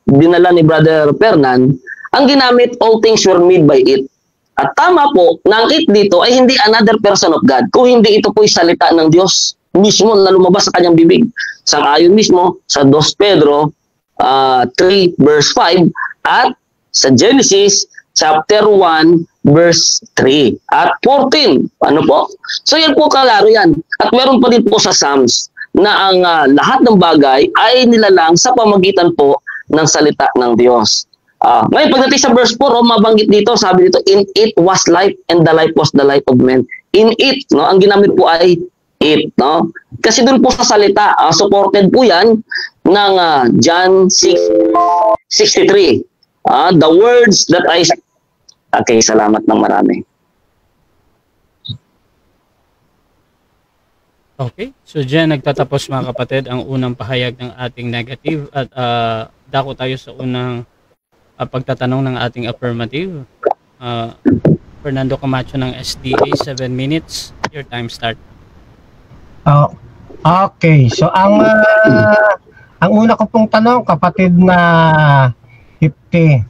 dinala ni Brother Fernan, ang ginamit, all things were made by it. At tama po, na ang it dito ay hindi another person of God, kung hindi ito po'y salita ng Diyos mismo na lumabas sa kanyang bibig. Sang-ayon mismo sa 2 Pedro 3 verse 5 at sa Genesis chapter 1 verse 3 at 14. Ano po? So yan po, kalaro yan. At meron pa din po sa Psalms na ang lahat ng bagay ay nilalang sa pamagitan po ng salita ng Diyos. Ngayon, pagdating sa verse 4, mabanggit dito, sabi dito, in it was life and the life was the light of men. In it, no, ang ginamit po ay it. No? Kasi dun po sa salita, supported po yan ng John 6:63. The words that I... Okay, salamat ng marami. Okay, so dyan nagtatapos mga kapatid ang unang pahayag ng ating negative at dako tayo sa unang pagtatanong ng ating affirmative. Fernando Camacho ng SDA, 7 minutes. Your time start. Okay, so ang una ko pong tanong, kapatid na Hipte,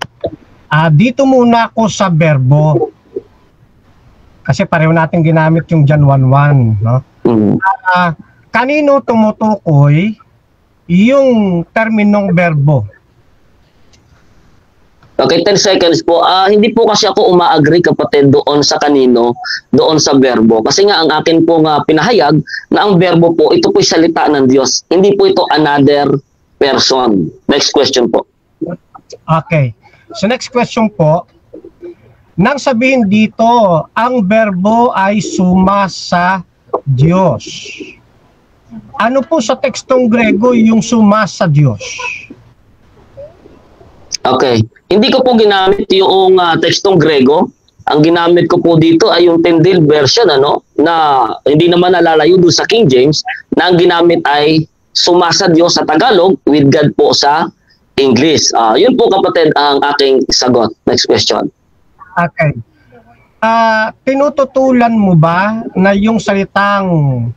dito muna ako sa verbo. Kasi pareho natin ginamit yung John 1:1, no? Kanino tumutukoy yung terminong verbo? Okay, 10 seconds po. Hindi po kasi ako uma-agree, kapatid, doon sa kanino, doon sa verbo. Kasi nga ang akin pong pinahayag na ang verbo po, ito po'y salita ng Diyos. Hindi po ito another person. Next question po. Okay. So next question po, nang sabihin dito, ang verbo ay suma sa Diyos. Ano po sa tekstong Grego yung suma sa Diyos? Okay. Hindi ko po ginamit yung tekstong Grego. Ang ginamit ko po dito ay yung Tyndale version, na hindi naman nalalayo doon sa King James, na ang ginamit ay suma sa Diyos sa Tagalog, with God po sa English. Yun po, kapatid, ang aking sagot. Next question. Okay. Tinututulan mo ba na yung salitang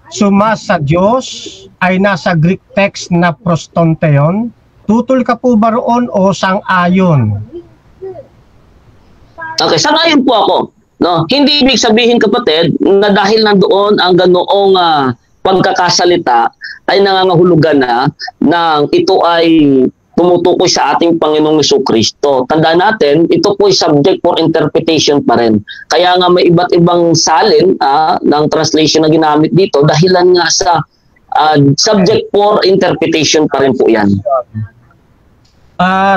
suma sa Diyos ay nasa Greek text na prostonteon? Tutol ka po ba roon o sang-ayon? Okay, sang-ayon po ako. No? Hindi ibig sabihin, kapatid, na dahil nandoon ang ganoong pagkakasalita ay nangangahulugan na ito ay tumutukoy sa ating Panginoong Jesucristo. Tandaan natin, ito po ay subject for interpretation pa rin. Kaya nga may iba't ibang salin ng translation na ginamit dito, dahilan nga sa subject for interpretation pa rin po yan.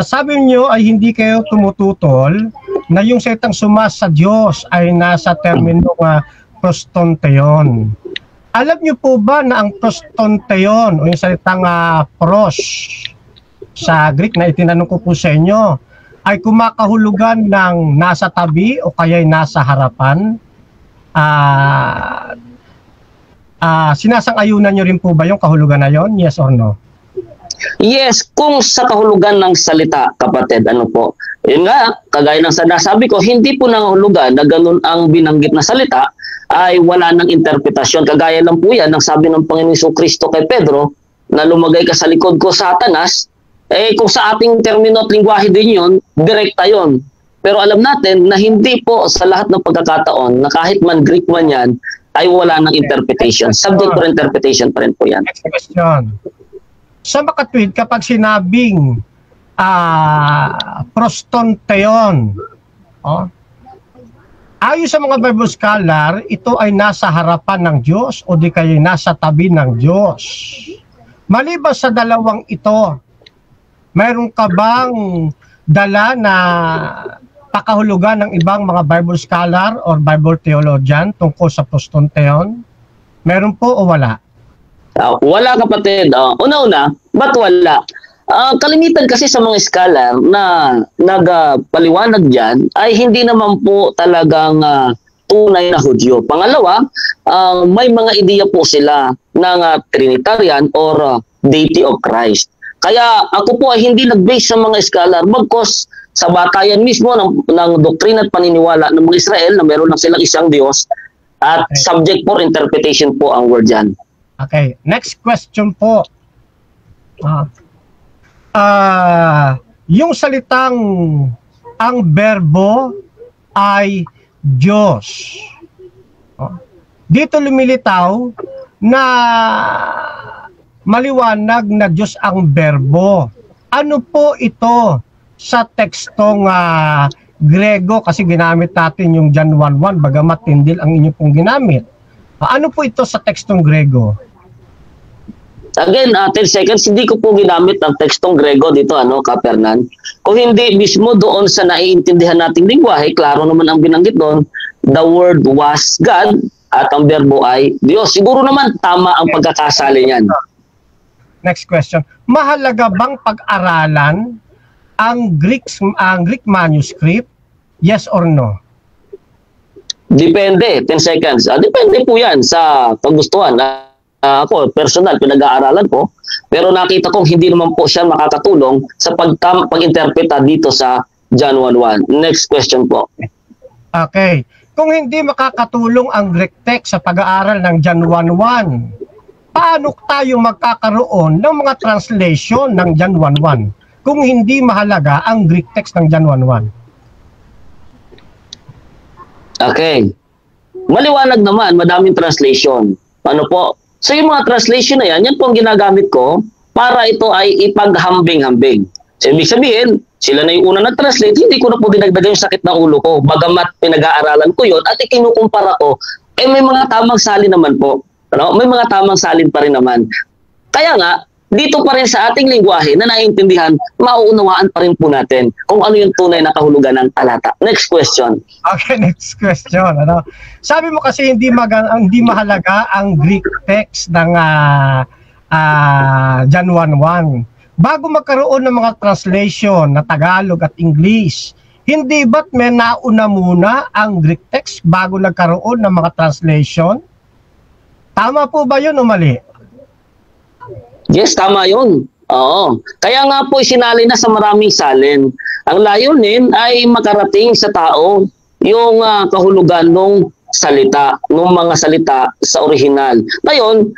Sabi niyo ay hindi kayo tumututol na yung salitang suma sa Diyos ay nasa terminong prostonteon. Alam niyo po ba na ang prostonteon o yung salitang pros sa Greek na itinanong ko po sa inyo ay kumakahulugan ng nasa tabi o kaya'y nasa harapan? Sinasang-ayunan niyo rin po ba yung kahulugan na yon? Yes or no? Yes, kung sa kahulugan ng salita, kapatid, po. Yun nga, kagaya ng sinasabi ko, hindi po nangahulugan na ganun ang binanggit na salita ay wala ng interpretasyon. Kagaya lang po yan ng sabi ng Panginoon Jesucristo kay Pedro na lumagay ka sa likod ko, Satanas. Kung sa ating termino at lingwahe din yun, direkta yun. Pero alam natin na hindi po sa lahat ng pagkakataon na kahit man Greek man yan, ay wala ng interpretation. Subject for interpretation pa rin po yan. Next question. Sa makatwid, kapag sinabing prostonteon, ayon sa mga Bible scholar, ito ay nasa harapan ng Diyos o di kaya nasa tabi ng Diyos. Maliban sa dalawang ito, mayroon ka bang dala na pakahulugan ng ibang mga Bible scholar or Bible theologian tungkol sa prostonteon? Meron po o wala? Wala, kapatid. Una-una, ba't wala? Kalimitan kasi sa mga scholar na nagpaliwanag dyan ay hindi naman po talagang tunay na Hudyo. Pangalawa, may mga ideya po sila ng Trinitarian or deity of Christ. Kaya ako po ay hindi nag-base sa mga scholar, bagkos sa batayan mismo ng doktrina at paniniwala ng mga Israel na meron lang silang isang Diyos at subject for interpretation po ang word dyan. Okay, next question po. Yung salitang ang berbo ay Diyos. Dito lumilitaw na maliwanag na Diyos ang berbo. Ano po ito sa tekstong Grego? Kasi ginamit natin yung John 1:1 bagamat tindil ang inyo pong ginamit. Ano po ito sa tekstong Grego? Again, 10 seconds, hindi ko po ginamit ang tekstong Grego dito, Kapernan. Kung hindi mismo doon sa naiintindihan nating lingwahe, klaro naman ang binanggit doon, the word was God at ang verbo ay Diyos. Siguro naman tama ang pagkakasali niyan. Next question. Mahalaga bang pag-aralan ang Greek manuscript? Yes or no? Depende, 10 seconds. Depende po yan sa kagustuhan. Ako, personal, pinag-aaralan ko. Pero nakita kong hindi naman po siya makakatulong sa pag-interpreta dito sa John 1:1. Next question po. Okay. Kung hindi makakatulong ang Greek text sa pag-aaral ng John 1:1, paano tayo magkakaroon ng mga translation ng John 1:1 kung hindi mahalaga ang Greek text ng John 1:1? Okay. Maliwanag naman, madaming translation. Ano po? So yung mga translation na yan po ang ginagamit ko para ito ay ipaghambing-hambing. So ibig sabihin, sila na yung una na-translate, hindi ko na po dinagdagan yung sakit ng ulo ko. Bagamat pinag-aaralan ko yon at ikinukumpara ko, may mga tamang salin naman po. May mga tamang salin pa rin naman. Kaya nga, dito pa rin sa ating lingwahe na naiintindihan, mauunawaan pa rin po natin kung ano yung tunay na kahulugan ng talata. Next question. Okay, next question. Sabi mo kasi hindi mahalaga ang Greek text ng John 1:1. Bago magkaroon ng mga translation na Tagalog at English, hindi ba't may nauna muna ang Greek text bago nagkaroon ng mga translation? Tama po ba yun o mali? Yes, tama yun. Oo. Kaya nga po isinalin na sa maraming salin. Ang layunin ay makarating sa tao yung kahulugan ng salita, ng mga salita sa orihinal. Ngayon,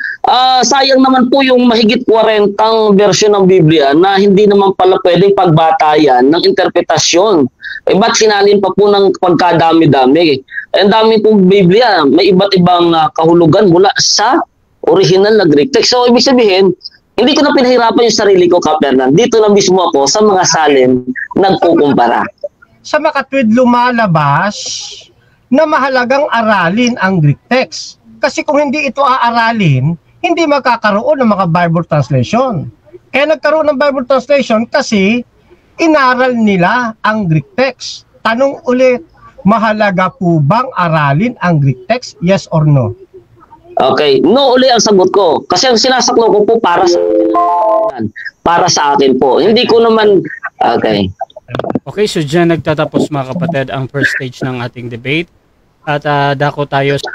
sayang naman po yung mahigit 40 version ng Biblia na hindi naman pala pwedeng pagbatayan ng interpretasyon. Ba't sinalin pa po ng pagkadami-dami? Ang dami pong Biblia, may iba't ibang kahulugan mula sa original na Greek text. So, ibig sabihin, hindi ko na pinahirapan yung sarili ko, Kapernan. Dito na mismo ako sa mga salin nagkukumpara. Sa makatwid lumalabas na mahalagang aralin ang Greek text. Kasi kung hindi ito aaralin, hindi magkakaroon ng mga Bible translation. Kaya nagkaroon ng Bible translation kasi inaral nila ang Greek text. Tanong ulit, mahalaga po bang aralin ang Greek text? Yes or no? Okay, no uli ang sagot ko. Kasi ang sinasaklo ko po para sa akin po. Hindi ko naman, okay. Okay, so dyan nagtatapos mga kapatid ang first stage ng ating debate. At dako tayo sa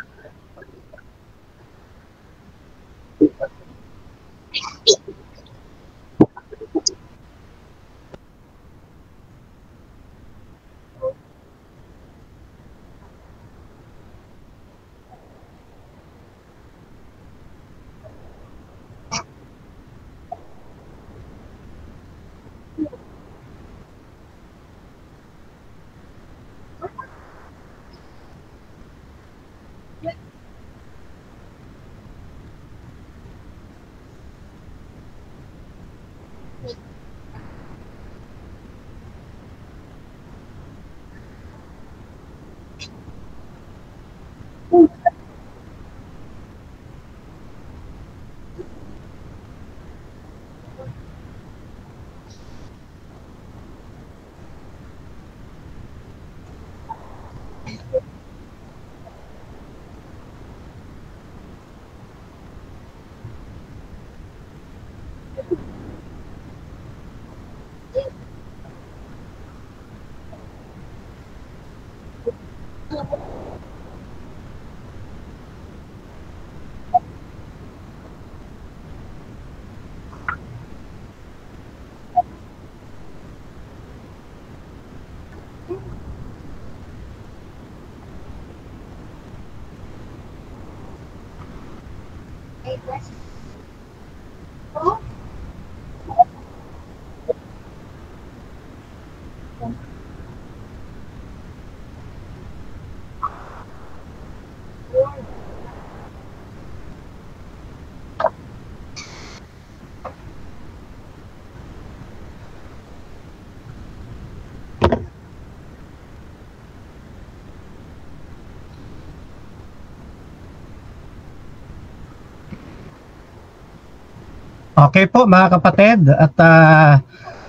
Okay po mga kapatid, at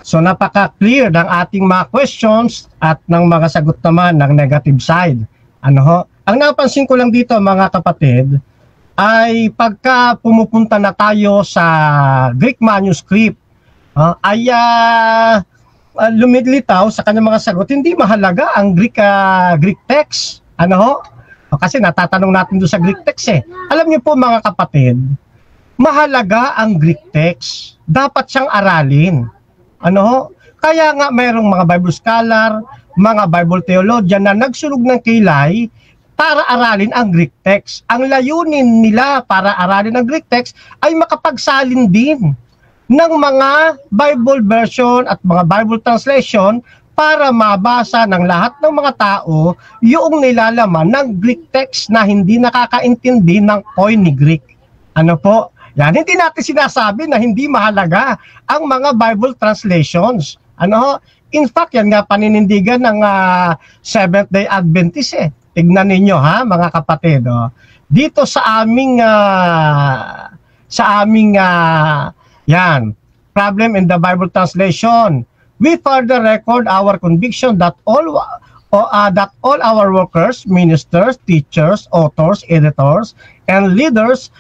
so napaka-clear ng ating mga questions at ng mga sagot naman ng negative side. Ano ho? Ang napansin ko lang dito mga kapatid ay pagka pumupunta na tayo sa Greek manuscript, ay lumilitaw sa kanyang mga sagot, hindi mahalaga ang Greek text. Ano ho? Kasi natatanong natin doon sa Greek text eh. Alam niyo po mga kapatid, mahalaga ang Greek text. Dapat siyang aralin. Ano ho? Kaya nga mayroong mga Bible scholar, mga Bible theologian na nagsulog ng kilay para aralin ang Greek text. Ang layunin nila para aralin ang Greek text ay makapagsalin din ng mga Bible version at mga Bible translation para mabasa ng lahat ng mga tao yung nilalaman ng Greek text na hindi nakakaintindi ng Koine Greek. Ano po? Yan, hindi natin sinasabi na hindi mahalaga ang mga Bible translations. Ano? In fact, yan nga paninindigan ng Seventh-day Adventist eh. Tignan ninyo ha, mga kapatid. Dito sa aming yan, problem in the Bible translation. We further record our conviction that all our workers, ministers, teachers, authors, editors, and leaders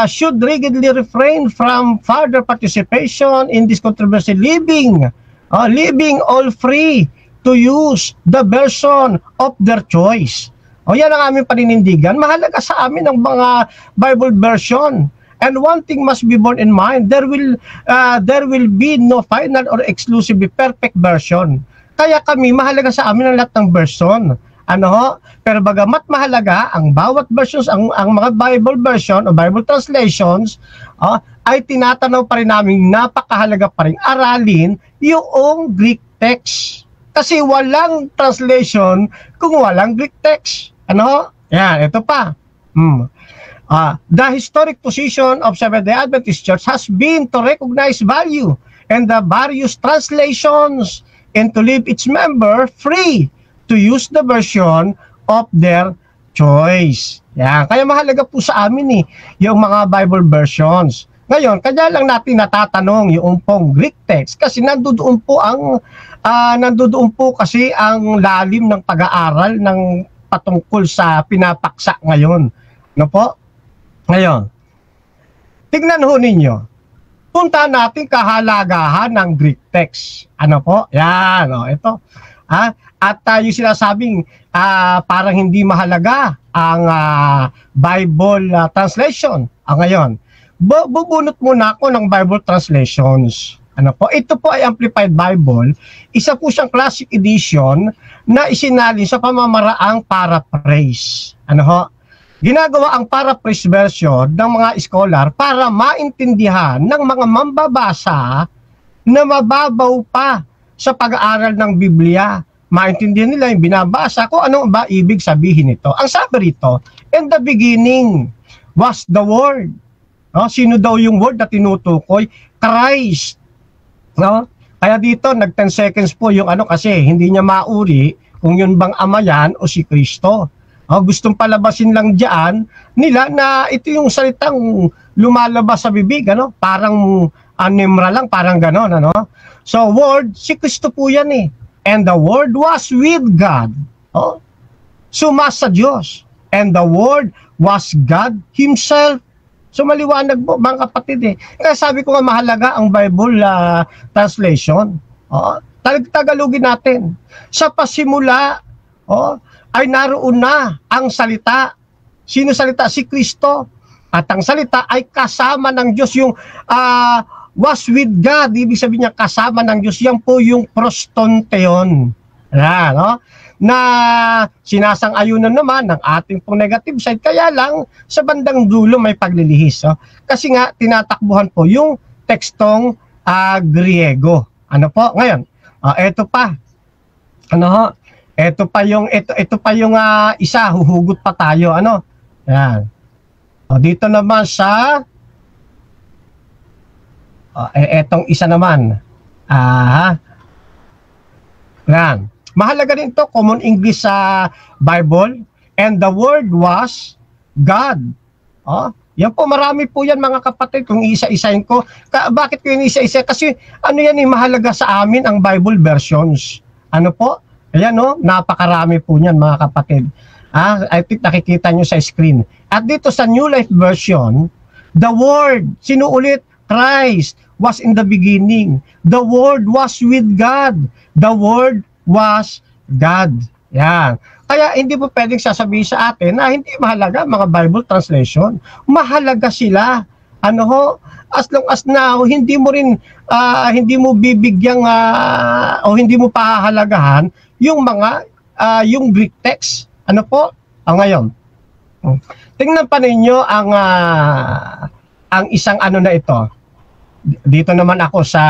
should rigidly refrain from further participation in this controversy, leaving all free to use the version of their choice. Yan ang aming paninindigan. Mahalaga sa amin ang mga Bible version. And one thing must be borne in mind, there will be no final or exclusively perfect version. Kaya kami, mahalaga sa amin ang lahat ng version. Ano ho? Pero bagamat mahalaga ang bawat versions, ang mga Bible version o Bible translations, ay tinatanaw pa rin namin napakahalaga pa rin aralin yung Greek text. Kasi walang translation kung walang Greek text. Ano ho? Yan, ito pa. The historic position of Seventh-day Adventist Church has been to recognize value and the various translations and to leave its member free to use the version of their choice. Yan. Kaya mahalaga po sa amin yung mga Bible versions. Ngayon, kaya lang natin natatanong yung pong Greek text kasi nandoon po kasi ang lalim ng pag-aaral ng patungkol sa pinapaksa ngayon. No po? Ngayon, tignan ho ninyo. Punta natin kahalagahan ng Greek text. Ano po? Yan, ito. At yung sinasabing parang hindi mahalaga ang Bible translation. Ngayon, bubunot muna ako ng Bible translations. Ano po? Ito po ay Amplified Bible. Isa po siyang classic edition na isinalin sa pamamaraang paraphrase. Ano ho? Ginagawa ang paraphrase version ng mga scholar para maintindihan ng mga mambabasa na mababaw pa sa pag-aaral ng Biblia. Maintindihan nila yung binabasa kung ano ba ibig sabihin nito. Ang sabi rito, in the beginning was the Word. Sino daw yung word na tinutukoy? Christ. Kaya dito, nag 10 seconds po yung kasi hindi niya mauri kung yun bang ama yan o si Kristo. Gustong palabasin lang diyan nila na ito yung salitang lumalabas sa bibig, parang animra lang, parang ganon, So, word, si Kristo po yan And the word was with God. Sumasa Diyos. And the word was God Himself. So, maliwanag po, mga kapatid Kaya sabi ko nga mahalaga ang Bible translation. Tagalogin natin. Sa pasimula, ay naroon na ang salita. Sino salita? Si Kristo. At ang salita ay kasama ng Diyos. Yung was with God, ibig sabihin niya kasama ng Diyos. Yan po yung prostonteon. na sinasang-ayunan naman ng ating pong negative side. Kaya lang, sa bandang dulo may paglilihis. Kasi nga, tinatakbuhan po yung tekstong Griego. Ano po? Ngayon, eto pa. Ano ho? Ito pa yung isa, huhugot pa tayo. Ano? Yan. Dito naman sa etong isa naman. Yan. Mahalaga rin to, Common English sa Bible. And the word was God. Yan po, marami po yan mga kapatid. Kung isa-isahin ko. Bakit ko yung isa-isa? Kasi ano yan, mahalaga sa amin ang Bible versions. Ano po? Ayan napakarami po niyan mga kapatid. I think nakikita nyo sa screen. At dito sa New Life Version, the Word, sino ulit? Christ was in the beginning. The Word was with God. The Word was God. Yan. Kaya hindi po pwedeng sasabihin sa atin na hindi mahalaga mga Bible translation. Mahalaga sila. Ano ho? As long as now, hindi mo rin, hindi mo bibigyang, o hindi mo pahahalagahan yung mga, yung Greek text. Ano po? Ngayon. Tingnan pa ninyo ang isang ano na ito. Dito naman ako sa,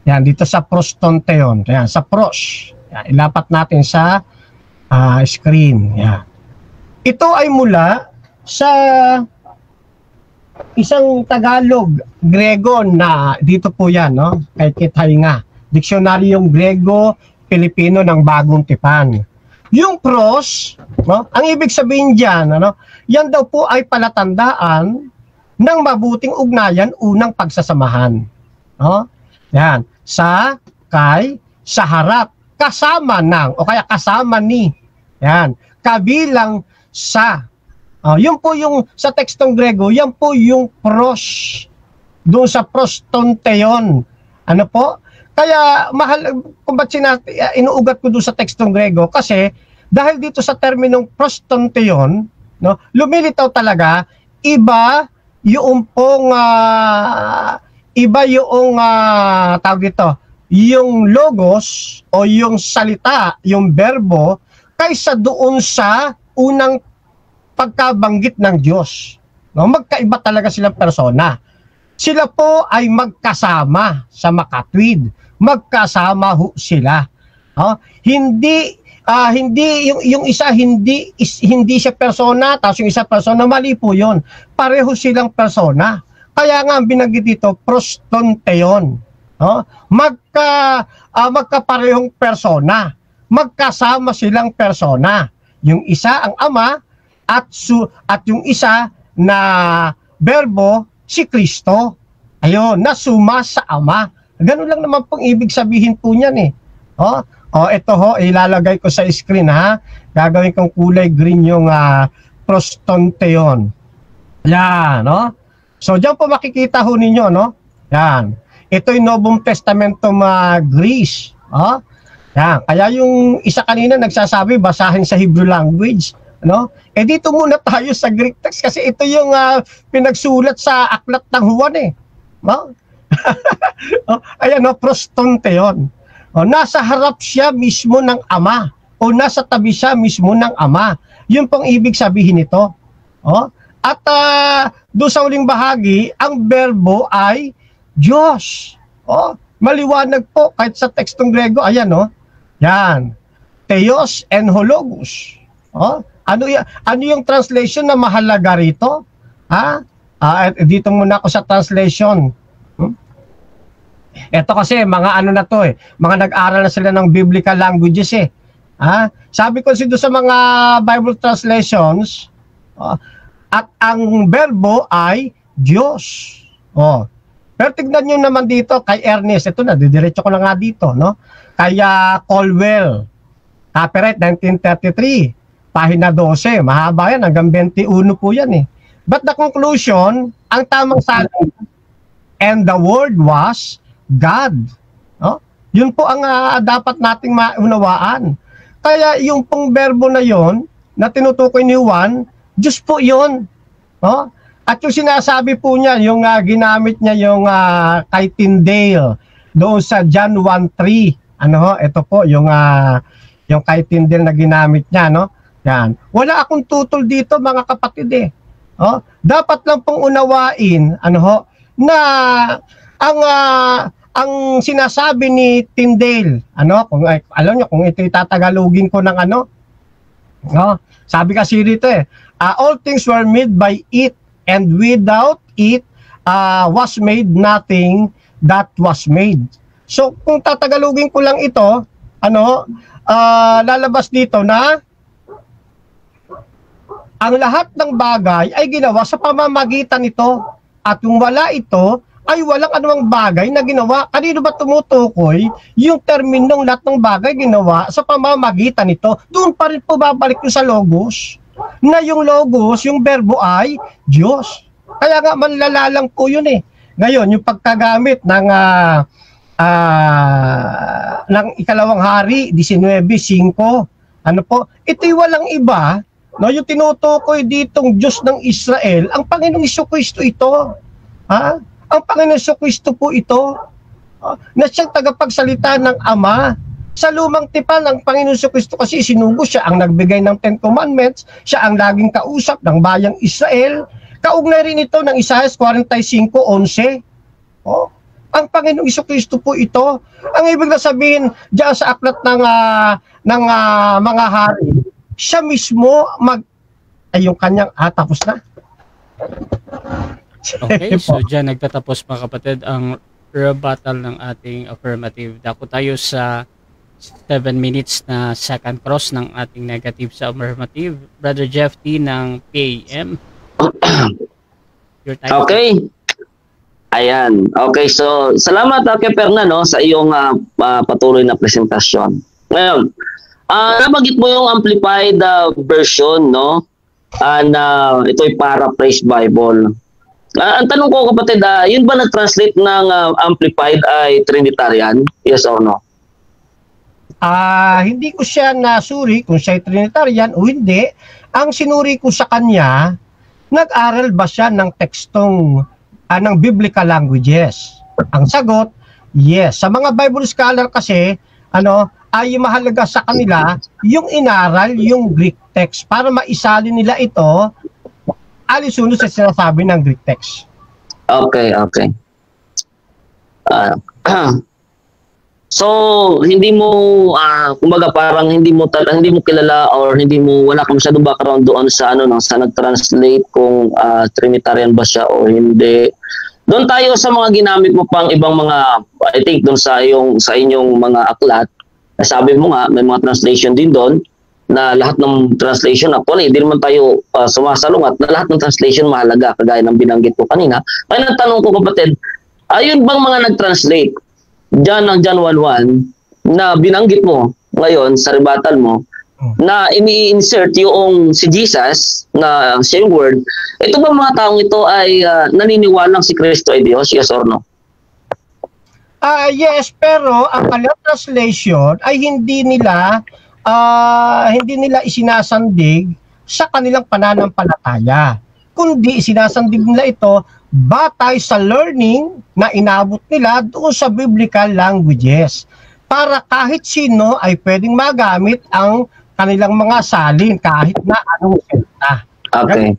yan, dito sa prostonteon. Yan, sa pros. Yan, ilapat natin sa screen. Yan. Ito ay mula sa isang Tagalog, Grego na dito po yan, no? Kay Kithaynga. Diksionaryong Grego-Pilipino ng Bagong Tipan. Yung pros, no? Ang ibig sabihin diyan, ano? Yan daw po ay palatandaan ng mabuting ugnayan, unang pagsasamahan. No? Yan. Sa, kay, sa harap, kasama ng, o kaya kasama ni. Yan. Kabilang sa. Yun po yung sa tekstong Grego, yan po yung pros. Doon sa prostonteon. Ano po? Kaya mahal, kung ba't inuugat ko doon sa tekstong Grego, kasi dahil dito sa terminong prostonteon, no, lumilitaw talaga, iba yung pong, tawag dito, yung logos o yung salita, yung verbo, kaysa doon sa unang pagkabanggit ng Diyos. No, magkaiba talaga silang persona. Sila po ay magkasama sa makatwid. Magkasama sila. Hindi yung isa hindi siya persona, tapos yung isa persona, mali po 'yon. Pareho silang persona. Kaya nga ang binanggit dito prostonteon. Magkaparehong persona. Magkasama silang persona. Yung isa ang Ama at yung isa na verbo si Kristo. Ayun, nasuma sa Ama. Ganun lang naman pong ibig sabihin po niyan eh. Ito ho, ilalagay ko sa screen ha. Gagawin kong kulay green yung prostonteon. Yan, no? So, diyan po makikita ho ninyo, no? Yan. Ito yung Novum Testamentum Greece. Yan. Kaya yung isa kanina nagsasabi, basahin sa Hebrew language. No? Dito muna tayo sa Greek text kasi ito yung pinagsulat sa aklat ng Juan eh. No? Ayan, no, prostonteon. Nasa harap siya mismo ng Ama o nasa tabi siya mismo ng Ama. Yun pong ibig sabihin nito. At doon sa uling bahagi, ang verbo ay Diyos. Maliwanag po kahit sa tekstong Grego. Ayan, no? Yan. Theos and Hologos. Ano yung translation na mahalaga rito? Dito muna ako sa translation. Ito kasi mga ano na to eh, mga nag-aral na sila ng biblical languages eh. Sabi ko doon sa mga Bible translations, at ang verbo ay Diyos. Pero tignan nyo naman dito kay Ernest, ito na, didiretso ko na nga dito, no? Kaya Colwell, copyright 1933, pahina 12, mahaba yan, hanggang 21 po yan eh. But the conclusion, ang tamang sagot, and the word was God. Yun po ang dapat nating maunawaan. Kaya yung pong verbo na yon na tinutukoy ni Juan, Diyos po yun. At yung sinasabi po niya, yung ginamit niya yung kay Tyndale doon sa John 1:3. Ano ho, ito po yung kay Tyndale na ginamit niya, no? Yan. Wala akong tutol dito, mga kapatid eh. Oh, dapat lang pong unawain, ano ho, na ang sinasabi ni Tyndale, ano, kung alam niyo kung ito itatagalogin ko ng ano, no? Sabi kasi dito all things were made by it, and without it was made nothing that was made. So kung tatagalogin ko lang ito, ano, lalabas dito na ang lahat ng bagay ay ginawa sa pamamagitan nito, at kung wala ito ay walang anumang bagay na ginawa. Kanino ba tumutukoy yung terminong lahat ng bagay ginawa sa pamamagitan nito? Doon pa rin po babalik yung sa logos, na yung logos, yung verbo ay Diyos. Kaya nga manlalalang po yun eh. Ngayon, yung pagkagamit ng ikalawang hari, 19:5, ano po, ito'y walang iba, no, yung tinutukoy ditong Diyos ng Israel, ang Panginoong Jesucristo ito. Ha? Ang Panginoong Jesucristo po ito, na siyang tagapagsalita ng Ama. Sa lumang tipan ng Panginoong Jesucristo kasi sinugo, siya ang nagbigay ng 10 Commandments, siya ang laging kausap ng bayang Israel. Kaugnay rin ito ng Isaiah 45:11. Ang Panginoong Jesucristo po ito. Ang ibig na sabihin diyan sa aklat ng mga hari, siya mismo yung kanyang tapos na. Okay, so dyan nagtatapos mga kapatid ang rebuttal ng ating affirmative. Dako tayo sa 7 minutes na second cross ng ating negative sa affirmative. Brother Jeff T ng PAM. Your time. Okay. Ayan. Okay, so salamat kay Perna, no, sa iyong patuloy na presentasyon. Ngayon, nabanggit mo yung amplified version, no? Na ito'y paraphrase Bible. Ang tanong ko, kapatid, yun ba nag-translate ng amplified ay Trinitarian? Yes or no? Hindi ko siya nasuri kung siya ay Trinitarian o hindi. Ang sinuri ko sa kanya, nag-aral ba siya ng tekstong ng biblical languages? Ang sagot, yes. Sa mga Bible scholar kasi, ay mahalaga sa kanila yung inaral, yung Greek text para maisali nila ito alisunod sa sinasabi ng Greek text. Okay. So, hindi mo kumbaga parang hindi mo kilala or wala kang masyadong background doon sa sa nag-translate kung Trinitarian ba siya o hindi. Doon tayo sa mga ginamit mo pang ibang mga, I think doon sa inyong mga aklat. Sabi mo nga may mga translation din doon na lahat ng translation, actually, hindi naman tayo sumasalungat na lahat ng translation mahalaga, kagaya ng binanggit ko kanina. Kaya nagtanong ko, kapatid, ayun bang mga nag-translate dyan ng John 1:1 na binanggit mo ngayon sa rebuttal mo, na ini-insert yung si Jesus na siya yung word, ito ba mga taong ito ay naniniwalang si Kristo ay Diyos, yes or no? Yes, pero ang kanilang translation ay hindi nila isinasandig sa kanilang pananampalataya, kundi isinasandig nila ito batay sa learning na inabot nila doon sa biblical languages, para kahit sino ay pwedeng magamit ang kanilang mga salin kahit na anong salita. Okay.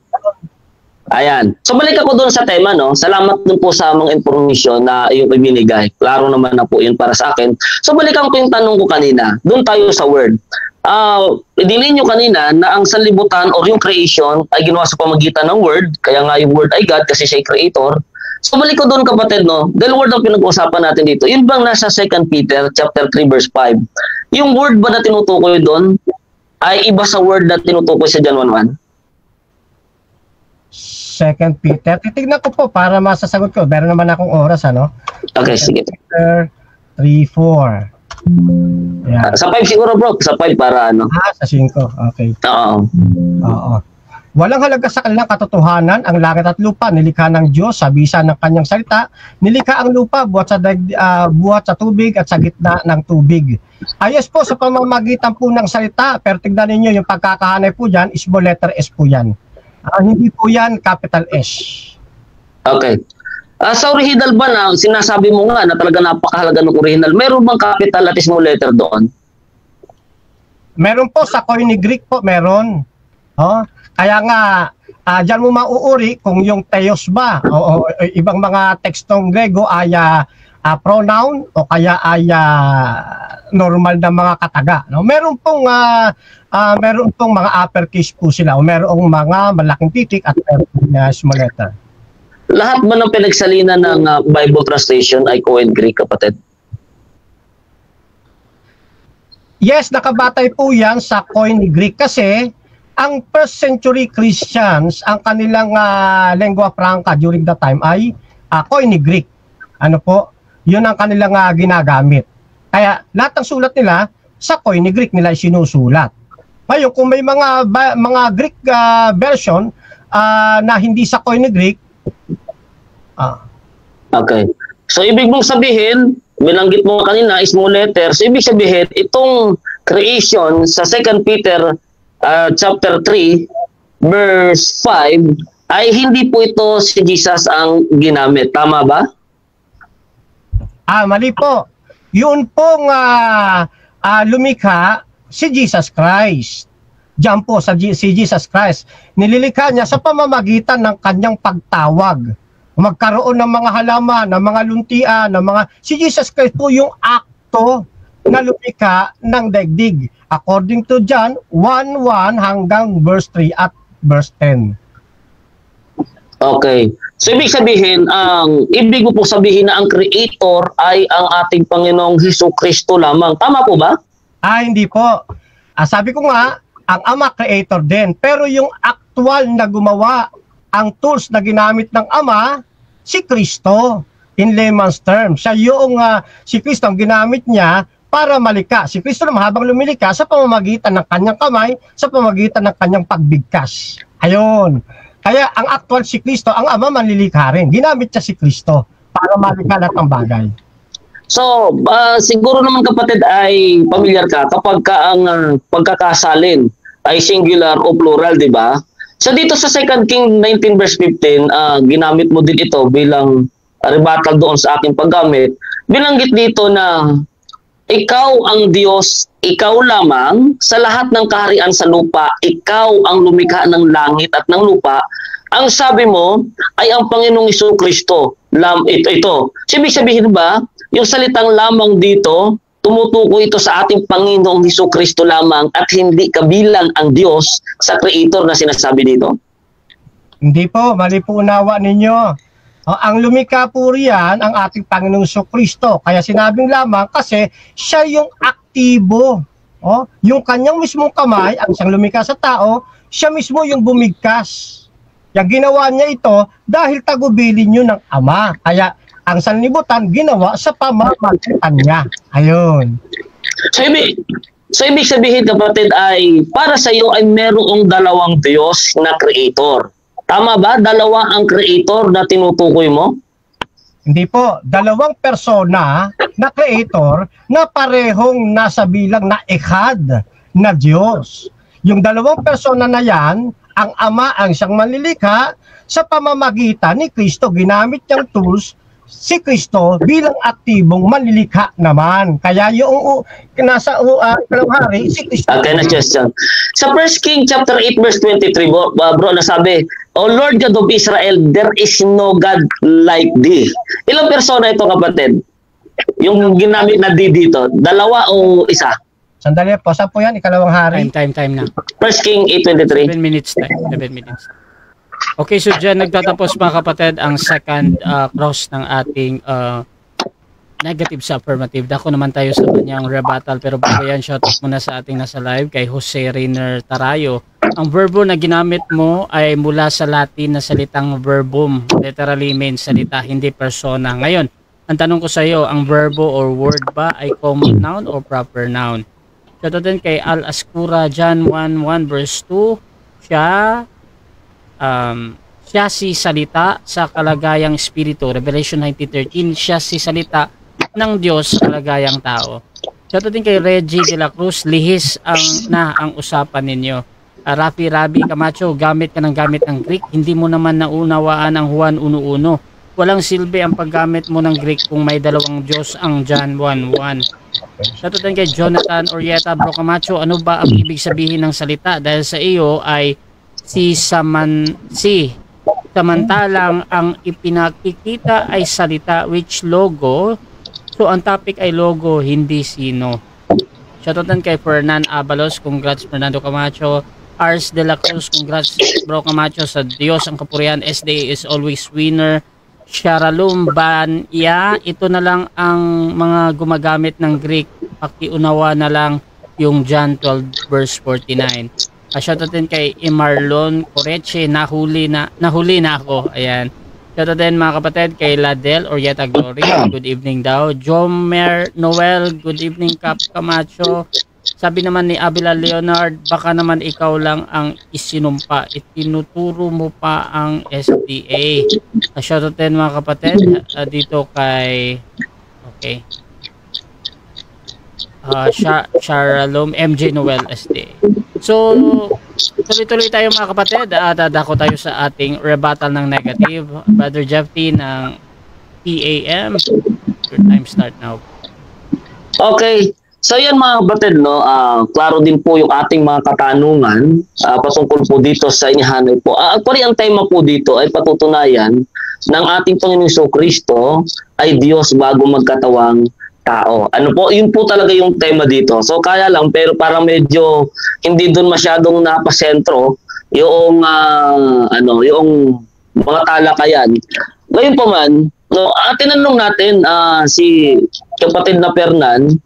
Ayan. So balik ako doon sa tema, no? Salamat din po sa mga information na yung ibinigay. Klaro naman na po yun para sa akin. So balikan ko yung tanong ko kanina. Doon tayo sa word. Idilin nyo kanina na ang sanlibutan or yung creation ay ginawa sa pamagitan ng word. Kaya nga yung word ay God kasi siya creator. So balik ko doon, kapatid, no? Dahil word ang pinag-uusapan natin dito. Yun bang nasa 2 Peter chapter 3 verse 5? Yung word ba na tinutukoy doon ay iba sa word na tinutukoy sa John 1:1? 2 Peter. Titignan ko po para masasagot ko. Meron naman akong oras, Okay, sige. Peter 3:4. Yeah. Sa 5 siguro, bro. Sa 5 para sa 5. Okay. Oo. Walang halaga sa kanilang katotohanan ang langit at lupa, nilikha ng Diyos sa bisa ng kanyang salita. Nilikha ang lupa buhat sa tubig at sa gitna ng tubig. Ayos po sa pamamagitan po ng salita, pero tignan ninyo yung pagkakahanay po dyan, small letter S po yan. Hindi po yan capital S. Okay. Sa original ba na, sinasabi mo nga na talaga napakahalaga ng original, meron bang capital at small letter doon? Meron po sa Koine Greek po, meron. Oh, kaya nga, diyan mo mauuri kung yung theos ba o ibang mga tekstong Grego ay pronoun o kaya ay normal na mga kataga. No? Meron pong mga uppercase po sila o merong mga malaking titik at merong small letter. Lahat ba ng pinagsalina ng Bible translation ay Koine Greek, kapatid? Yes, nakabatay po yan sa Koine Greek kasi ang first century Christians, ang kanilang lingua franca during that time ay Koine Greek. Ano po? Yun ang kanilang ginagamit. Kaya lahat ng sulat nila sa Koine Greek nila sinusulat. Ngayon, kung may mga Greek version na hindi sa Koine Greek, okay. So, ibig mong sabihin, binanggit mo kanina, small letter. So, ibig sabihin, itong creation sa 2 Peter chapter 3, verse 5, ay hindi po ito si Jesus ang ginamit. Tama ba? Mali po. Yun pong lumikha si Jesus Christ. Diyan po si Jesus Christ. Nililikha niya sa pamamagitan ng kanyang pagtawag. Magkaroon ng mga halaman, ng mga luntian, ng mga... Si Jesus Christ po yung akto na lumikha ng daigdig. According to John 1:1 hanggang verse 3 at verse 10. Okay. So, ibig sabihin, ibig ko po sabihin na ang creator ay ang ating Panginoong Hesukristo lamang. Tama po ba? Hindi po. Sabi ko nga, ang Ama creator din. Pero yung actual na gumawa, ang tools na ginamit ng Ama, si Kristo. In layman's terms. Siya yung, si Kristo ang ginamit niya para malika. Si Kristo naman habang lumilika sa pamamagitan ng kanyang kamay, sa pamamagitan ng kanyang pagbigkas. Ayun. Kaya ang actual si Kristo, ang Ama manlilikha rin. Ginamit siya si Kristo para malika lahat ng bagay. So, siguro naman kapatid ay pamilyar ka kapag ang pagkakasalin ay singular o plural, di ba? So dito sa 2 King 19 verse 15, ginamit mo din ito bilang rebuttal doon sa aking paggamit. Binanggit dito na ikaw ang Diyos, ikaw lamang sa lahat ng kaharian sa lupa, ikaw ang lumikha ng langit at ng lupa. Ang sabi mo ay ang Panginoong Hesukristo. Ito. Ibig sabihin ba, yung salitang lamang dito, tumutukoy ito sa ating Panginoong Hesukristo lamang at hindi kabilang ang Diyos sa Creator na sinasabi dito? Hindi po, mali po unawa ninyo. Ang lumikha po riyan ang ating Panginoong Hesukristo. Kaya sinabing lamang kasi siya yung aktibo. Yung kanyang mismong kamay, ang siyang lumikha sa tao, siya mismo yung bumigkas. Yung ginawa niya ito dahil tagubilin niyo ng Ama. Kaya ang sanlibutan ginawa sa pamamagitan niya. Ayun. So ibig sabihin kapatid ay para sa iyo ay merong dalawang Diyos na creator. Tama ba? Dalawa ang creator na tinutukoy mo? Hindi po. Dalawang persona na creator na parehong nasa bilang na echad na Diyos. Yung dalawang persona na yan, ang Ama ang siyang manlilikha sa pamamagitan ni Kristo. Ginamit niyang tools si Kristo bilang aktibong manlilikha naman. Kaya yung nasa hari, si Kristo. Okay, next question. Sa 1 King chapter 8 verse 23, bro, nasabi, O Lord God of Israel, there is no God like thee. Ilang persona ito kapatid? Yung ginamit na di dito, dalawa o isa? Sandali po, saan po yan? Ikalawang hari? Time na. 1 King 8:23. 7 minutes time. 11 minutes. Okay, so dyan nagtatapos mga kapatid ang second cross ng ating negative sa affirmative. Dako naman tayo sa kanyang rebuttal, pero bago yan, shoutout muna sa ating nasa live kay Jose Reiner Tarayo. Ang verbo na ginamit mo ay mula sa Latin na salitang verbum. Literally means salita, hindi persona. Ngayon, ang tanong ko sa iyo, ang verbo or word ba ay common noun or proper noun? Shoutout din kay Al Ascura, John 1:1 verse 2. Siya si salita sa kalagayang espiritu. Revelation 19:13, siya si salita ng Diyos sa kalagayang tao. Shoutout din kay Reggie de la Cruz, lihis ang usapan ninyo. Rafi Camacho, gamit ng Greek, hindi mo naman naunawaan ang Juan 1:1. walang silbi ang paggamit mo ng Greek kung may dalawang Diyos ang John 1:1. Shoutout din kay Jonathan Orieta Bro Camacho, ano ba ang ibig sabihin ng salita? Dahil sa iyo ay samantalang ang ipinakikita ay salita, which logo. So ang topic ay logo, hindi sino. Shoutout din kay Fernan Abalos, congrats Fernando Camacho. Ars de la Cruz, congrats Bro Camacho, sa Diyos ang kapurihan, SDA is always winner. Sharalum Banya, ito na lang ang mga gumagamit ng Greek, pakiunawa na lang yung John 12 verse 49. Shoutout din kay Imarlon Coreche, nahuli na ako. Ayan. Shoutout din mga kapatid kay Ladel Orieta Glory, good evening daw. Jomer Noel, good evening Cap Camacho. Sabi naman ni Abila Leonard, baka naman ikaw lang ang isinumpa, itinuturo mo pa ang SDA. Shoutout din mga kapatid dito kay Sharalom MJ Noel SDA. So tuloy-tuloy tayo mga kapatid, dadako tayo sa ating rebuttal ng negative. Brother Jeff T ng PAM, your time start now. Okay. So yan mga kapatid, no, klaro din po yung ating mga katanungan patungkol po dito sa inihanay po. Actually, ang tema po dito ay patutunayan ng ating Panginoong Jesucristo ay Diyos bago magkatawang tao. Ano po, yun po talaga yung tema dito. So kaya lang, pero parang medyo hindi doon masyadong napasentro yung yung mga talakayan. Ngayon pa man, no, tinanong natin si kapatid na Fernan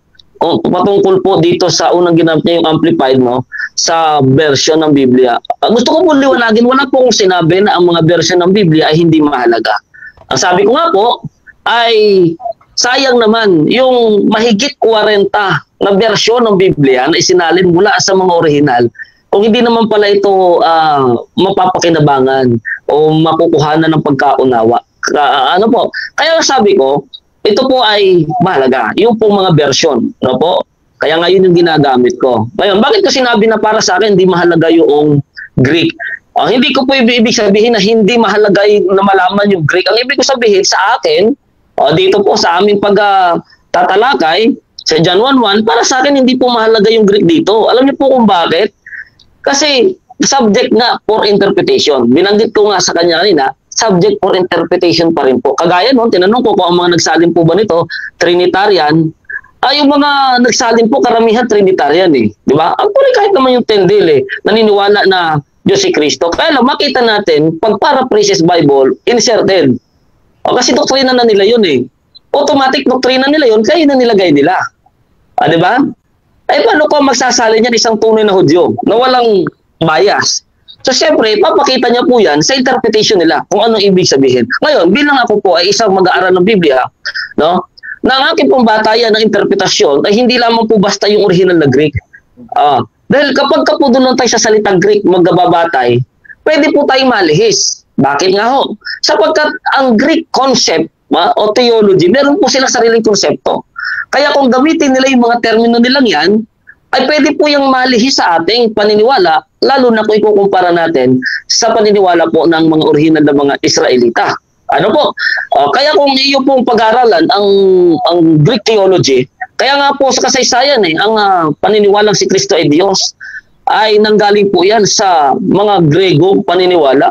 patungkol po dito sa unang ginamit niya yung amplified, no, sa version ng Biblia. Gusto ko po liwanagin, wala po akong sinabi na ang mga version ng Biblia ay hindi mahalaga. Ang sabi ko nga po ay sayang naman yung mahigit 40 na version ng Biblia na isinalin mula sa mga orihinal kung hindi naman pala ito mapapakinabangan o makukuhanan ng pagkaunawa. Kaya sabi ko, ito po ay mahalaga, yung pong mga version, no po? Kaya ngayon yung ginagamit ko. Ngayon, bakit ko sinabi na para sa akin hindi mahalaga yung Greek? Hindi ko po ibig sabihin na hindi mahalaga na malaman yung Greek. Ang ibig ko sabihin sa akin, dito po sa aming pagtatalakay, sa John 1:1, para sa akin hindi po mahalaga yung Greek dito. Alam niyo po kung bakit? Kasi subject nga for interpretation. Binanggit ko nga sa kanya kanina, subject for interpretation pa rin po. Kagaya noon, tinanong ko kung ang mga nagsalin po ba nito, Trinitarian, yung mga nagsalin po, karamihan Trinitarian eh. Di ba? Actually, kahit naman yung Tendel naniniwala na Diyos si Kristo. Kaya lang, makita natin, pag Paraphrases Bible, inserted. Kasi doktrina na nila yun eh. Automatic doktrina nila yun, kaya na nilagay nila. Di ba? Paano ko magsasalin yan isang tunay na Hudyo na walang bias? So, siyempre, papakita niya po yan sa interpretation nila kung anong ibig sabihin. Ngayon, bilang ako po ay isang mag-aaral ng Biblia, no, na ang aking pong batayan ng interpretasyon ay hindi lamang po basta yung original na Greek. Dahil kapag po doon tayo sa salitang Greek magbabatay, pwede po tayong malihis. Bakit nga ho? Sapagkat ang Greek concept o theology, meron po silang sariling konsepto. Kaya kung gamitin nila yung mga termino nilang yan, ay pwede po yung malihis sa ating paniniwala, lalo na kung ikukumpara natin sa paniniwala po ng mga orihinal na mga Israelita. Ano po? Kaya kung iyo pong pag-aralan ang Greek theology, kaya nga po sa kasaysayan ang paniniwalang si Kristo ay Diyos ay nanggaling po yan sa mga Grego paniniwala.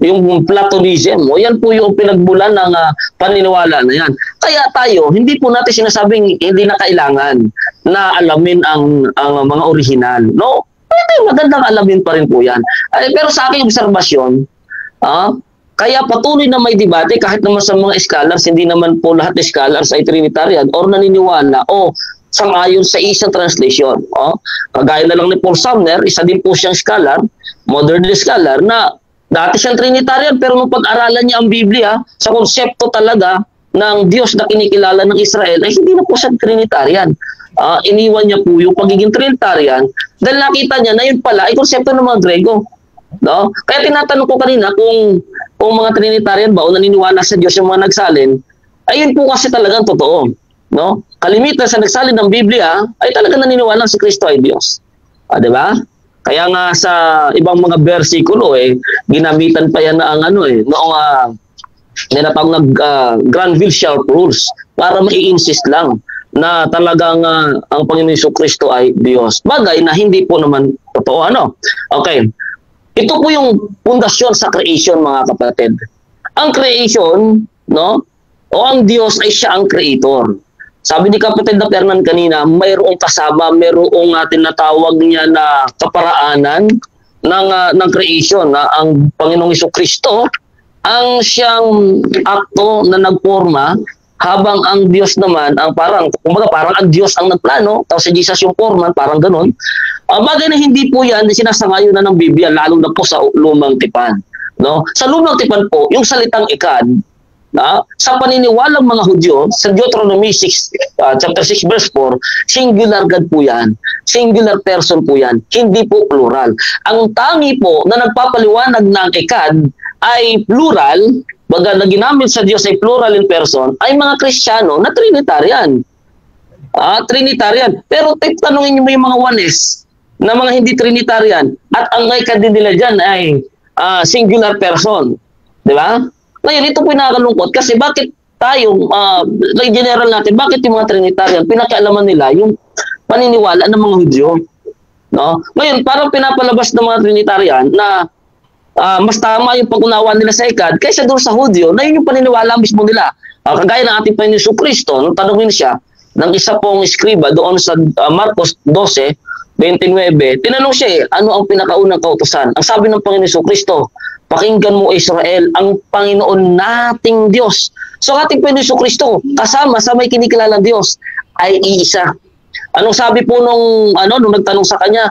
Yung Platonism, yan po yung pinagmulan ng paniniwala na yan. Kaya tayo, hindi po natin sinasabing hindi na kailangan na alamin ang mga orihinal. No? Pwede, magandang alamin pa rin po yan. Pero sa aking obserbasyon, kaya patuloy na may debate kahit naman sa mga scholars, hindi naman po lahat ng scholars ay Trinitarian or naniniwala o sang-ayon sa isang translation. Kagaya na lang ni Paul Sumner, isa din po siyang scholar, modern scholar, na dati siyang Trinitarian pero nung pag-aralan niya ang Biblia sa konsepto talaga ng Diyos na kinikilala ng Israel ay hindi na po siya Trinitarian. Iniwan niya po yung pagiging Trinitarian dahil nakita niya na yun pala ay konsepto ng mga Grego. No? Kaya tinatanong ko kanina kung mga Trinitarian ba o naniniwala sa Diyos yung mga nagsalin, ayun po kasi talagang totoo. No? Kalimitan sa nagsalin ng Biblia ay talagang naniniwala si Kristo ay Diyos. Di ba? Kaya nga sa ibang mga bersikulo ginamitan pa yan na ang noong tinatawag na Granville Sharp rules para mai-insist lang na talagang ang Panginoon Jesucristo ay Diyos. Bagay na hindi po naman totoo. Okay. Ito po yung pundasyon sa creation, mga kapatid. Ang creation, no? O ang Diyos ay siya ang creator. Sabi ni Kapatid na Fernan kanina, mayroong kasama, mayroong tinatawag niya na kaparaanan ng creation, na ang Panginoong Jesucristo ang siyang akto na nagporma, habang ang Diyos naman ang parang ang Diyos ang nagplano, tapos si Jesus yung foreman, parang ganun. Bagay na hindi po yan sinasangayon na ng Biblia, lalo na po sa Lumang Tipan. No? Sa Lumang Tipan po, yung salitang ikad, sa paniniwalang mga Hudyo, sa Deuteronomy 6, chapter 6 verse 4, singular God po yan. Singular person po yan. Hindi po plural. Ang tangi po na nagpapaliwanag ng ikad ay plural, baga na ginamit sa Diyos ay plural in person, ay mga Kristiyano na Trinitarian. Trinitarian. Pero tanungin niyo mo yung mga Ones na mga hindi Trinitarian, at ang ikad din nila dyan ay singular person. Di ba? Ngayon, ito po yung nakakalungkot kasi bakit tayo, like general natin, bakit yung mga Trinitarian, pinakialaman nila yung paniniwala ng mga Hudyo. No? Ngayon, parang pinapalabas ng mga Trinitarian na mas tama yung pag-unawa nila sa ikad kaysa doon sa Hudyo na yun yung paniniwala mismo nila. Kagaya ng ating Panginoon Jesucristo, nung tanongin siya ng isa pong eskriba doon sa Marcos 12:29, tinanong siya ano ang pinakaunang kautusan? Ang sabi ng Panginoon Jesucristo, pakinggan mo Israel, ang Panginoon nating Diyos. So ating Panginoon Jesucristo, kasama sa may kinikilalang Diyos, ay iisa. Anong sabi po nung nagtanong sa kanya?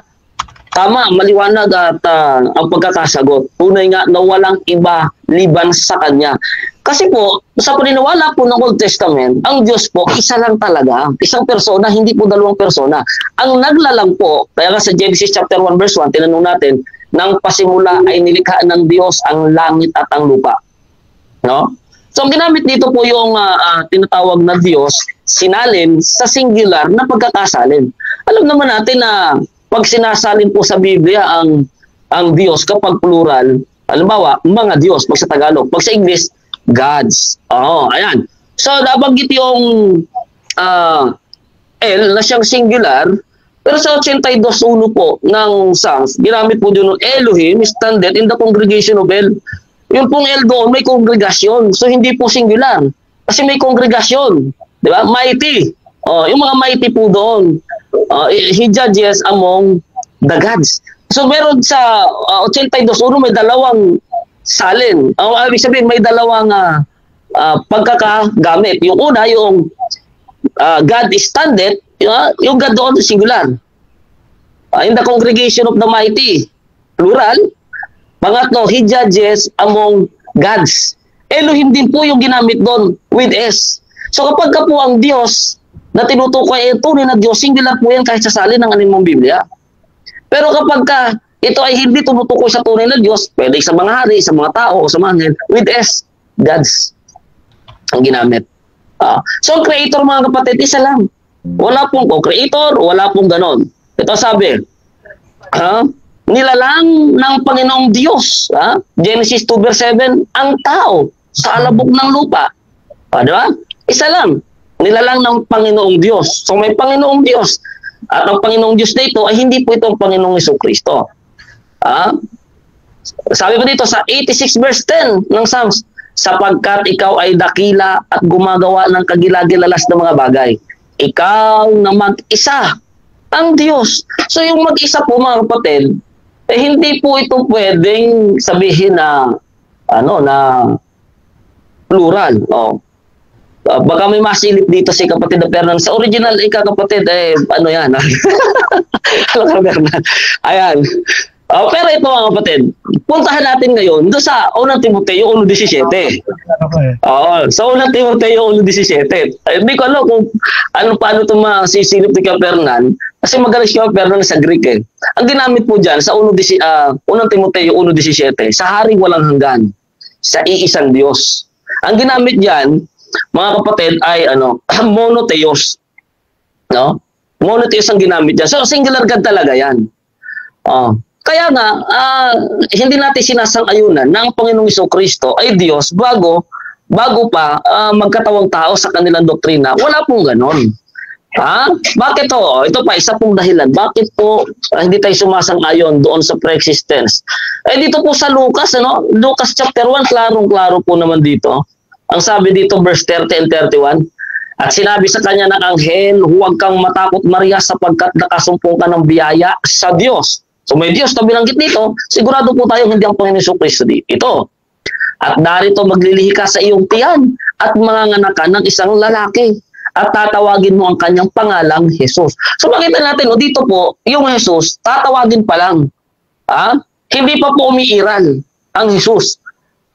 Tama, maliwanag at ang pagkakasagot. Tunay nga na walang iba liban sa kanya. Kasi po, sa paniniwala po ng Old Testament, ang Diyos po, isa lang talaga. Isang persona, hindi po dalawang persona. Ang naglalang po, kaya nga sa Genesis chapter 1 verse 1, tinanong natin, nang pasimula ay nilikha ng Diyos ang langit at ang lupa. No? So, ang ginamit dito po yung tinatawag na Diyos, sinalin sa singular na pagkakasalin. Alam naman natin na pag sinasalin po sa Biblia ang Diyos kapag plural, halimbawa, mga Diyos, pag sa Tagalog, pag sa English, gods. Ayan. So, nabanggit yung L na siyang singular, pero sa 82:1 po ng Psalms, ginamit po doon Elohim standeth in the congregation of El. Yung pong El doon, may kongregasyon. So, hindi po singular. Kasi may kongregasyon. Di ba? Mighty. Yung mga mighty po doon. He judges among the gods. So meron sa 82:1 may dalawang salin. Ibig sabihin may dalawang pagkakagamit. Yung una, yung God is standeth, yung God doon singular. In the congregation of the mighty, plural. Pangatlo, he judges among gods. Elohim din po yung ginamit doon with S. So kapag ka po ang Diyos na tinutukoy ay tunay na Diyos, singular po yan kahit sa salin ng animong Biblia. Pero kapag ka ito ay hindi tumutukoy sa tunay na Diyos, pwede sa mga hari, sa mga tao, o sa mga anghel, with S, gods ang ginamit. So ang creator, mga kapatid, isa lang. Wala pong co-creator, wala pong ganon. Ito sabi, nilalang ng Panginoong Diyos, Genesis 2 verse 7, ang tao sa alabok ng lupa. Di ba? Isa lang. Nilalang ng Panginoong Diyos. So may Panginoong Diyos. At ang Panginoong Diyos na ito ay hindi po itong Panginoong Jesucristo. Sabi pa dito sa 86 verse 10 ng Psalms, sapagkat ikaw ay dakila at gumagawa ng kagilagilalas na mga bagay. Ikaw na mag-isa ang Diyos. So yung mag-isa po, mga kapatid, hindi po ito pwedeng sabihin na na plural. Baka may masilip dito si Kapatid na Fernan. Sa original, kapatid, yan. Alam ka, Fernan. Ayan. Pero ito, mga kapatid, puntahan natin ngayon doon sa 1 Timoteo 1:17. Sa 1 Timoteo 1:17. Hindi ko alam kung paano ito masisilip ni Fernan. Kasi magaling si Fernan sa Greek eh. Ang ginamit po dyan sa 1 Timoteo 1:17, sa hari walang hanggan, sa iisang Diyos. Ang ginamit dyan, mga kapatid, ay monotheos. No? Monotheos ang ginamit dyan. So, singular God talaga yan. Kaya nga, hindi natin sinasang-ayunan na ang Panginoong Jesucristo ay Diyos bago bago pa magkatawang tao sa kanilang doktrina. Wala pong ganon. Bakit to? Ito pa, isa pong dahilan. Bakit po hindi tayo sumasang-ayon doon sa pre-existence? Dito po sa Lucas, Lucas chapter 1, klarong-klaro po naman dito. Ang sabi dito, verse 30 and 31, at sinabi sa kanya ng anghel, huwag kang matakot Maria sapagkat nakasumpong ka ng biyaya sa Diyos. So may Diyos na binanggit dito, sigurado po tayo hindi ang Panginoon Jesucristo dito. At narito maglilihi ka sa iyong tiyan at manganganak ka ng isang lalaki. At tatawagin mo ang kanyang pangalang Jesus. So makita natin, dito po, yung Jesus, tatawagin pa lang. Hindi pa po umiiral ang Jesus.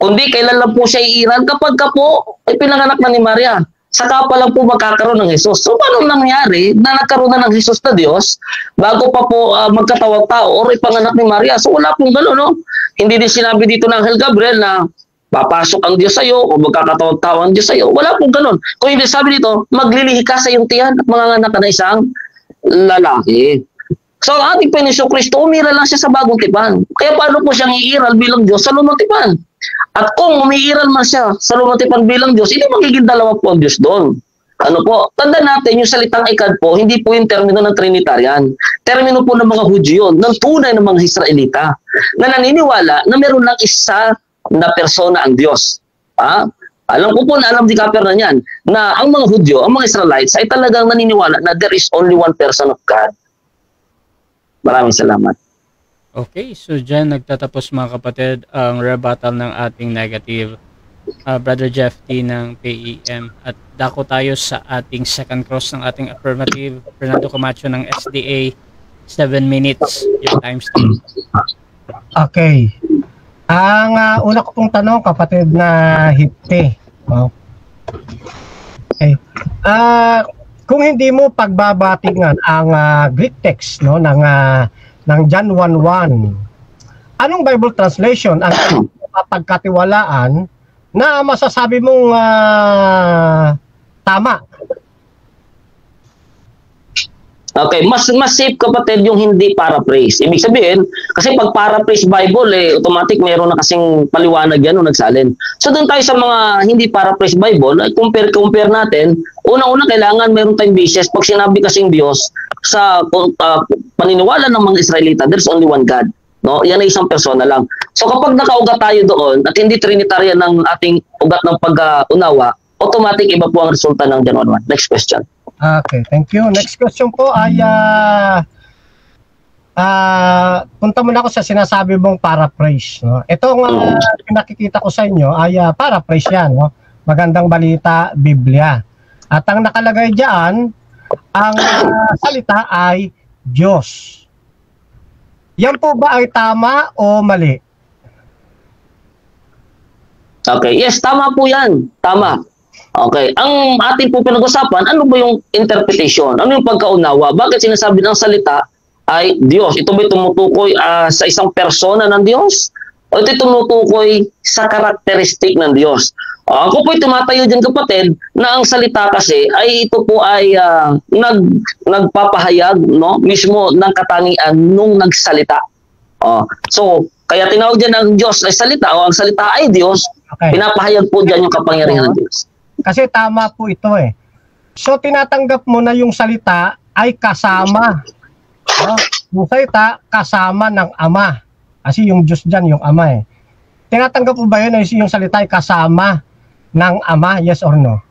Kundi kailan lang po siya iiral kapag ka po ay pinanganak na ni Maria. Saka pa lang po magkakaroon ng Jesus. So paano nangyari na nagkaroon na ng Jesus na Diyos bago pa po magkatawag tao o ipanganak ni Maria? So wala pong gano'n, no? Hindi din sinabi dito ng Anghel Gabriel na papasok ang Diyos sa iyo o magkakatawag-tao ang Diyos sa iyo. Wala pong ganun. Kung hindi sabi dito, maglilihi ka sa iyong tiyan at manganganak ka na isang lalaki. So ang ating Panginoon Kristo, umiral lang siya sa bagong tipan. Kaya paano po siyang iiral bilang Diyos sa lumang tipan? At kung umiiral man siya sa lumang tipan bilang Diyos, hindi magiging dalawa po ang Diyos doon. Tandaan natin, yung salitang ikad po, hindi po yung termino ng Trinitarian. Termino po ng mga Hudyo, ng tunay ng mga Israelita, na naniniwala na meron lang isa na persona ang Diyos. Alam ko po na alam di kaper na yan, na ang mga Hudyo, ang mga Israelites ay talagang naniniwala na there is only one person of God. Maraming salamat. Okay, so dyan nagtatapos mga kapatid ang rebuttal ng ating negative Brother Jeff T ng PEM at dako tayo sa ating second cross ng ating affirmative Fernando Camacho ng SDA 7 minutes yung time stamp. Okay. Ang una ko pong tanong, kapatid na Hipte. Okay. Kung hindi mo pagbabatingan ang Greek text ng John 1:1, anong Bible translation ang mapagkatiwalaan na masasabi mong tama? Okay, mas safe kapatid yung hindi paraphrase. Ibig sabihin, kasi pag paraphrase Bible, automatic meron na kasing paliwanag yan o nagsalin. So doon tayo sa mga hindi paraphrase Bible, compare natin, unang-una kailangan meron tayong basis. Pag sinabi kasing Diyos, sa paniniwala ng mga Israelita, there's only one God. No? Yan ay isang persona lang. So kapag nakaugat tayo doon at hindi Trinitarian ng ating ugat ng pag-unawa, automatic iba po ang resulta ng John 1:1. Next question. Okay, thank you. Next question po ay punta muna ako sa sinasabi mong paraphrase. No? Itong pinakikita ko sa inyo ay paraphrase yan. No? Magandang balita, Biblia. At ang nakalagay diyan, ang salita ay Diyos. Yan po ba ay tama o mali? Okay, yes, tama po yan. Tama. Okay, ang ating po pinag-usapan, ano ba yung interpretation? Ano yung pagkaunawa? Bakit sinasabi ng salita ay Diyos? Ito ba tumutukoy sa isang persona ng Diyos? O ito tumutukoy sa karakteristik ng Diyos? Ako po'y tumatayo dyan kapatid na ang salita kasi ay ito po ay nagpapahayag mismo ng katangian nung nagsalita. So, kaya tinawag dyan ng Diyos ay salita o ang salita ay Diyos, okay. Pinapahayag po dyan yung kapangyarihan ng Diyos. Kasi tama po ito So, tinatanggap mo na yung salita ay kasama. Yung salita, kasama ng Ama. Kasi yung Diyos dyan, yung Ama Tinatanggap mo ba yun na yung salita ay kasama ng Ama? Yes or no?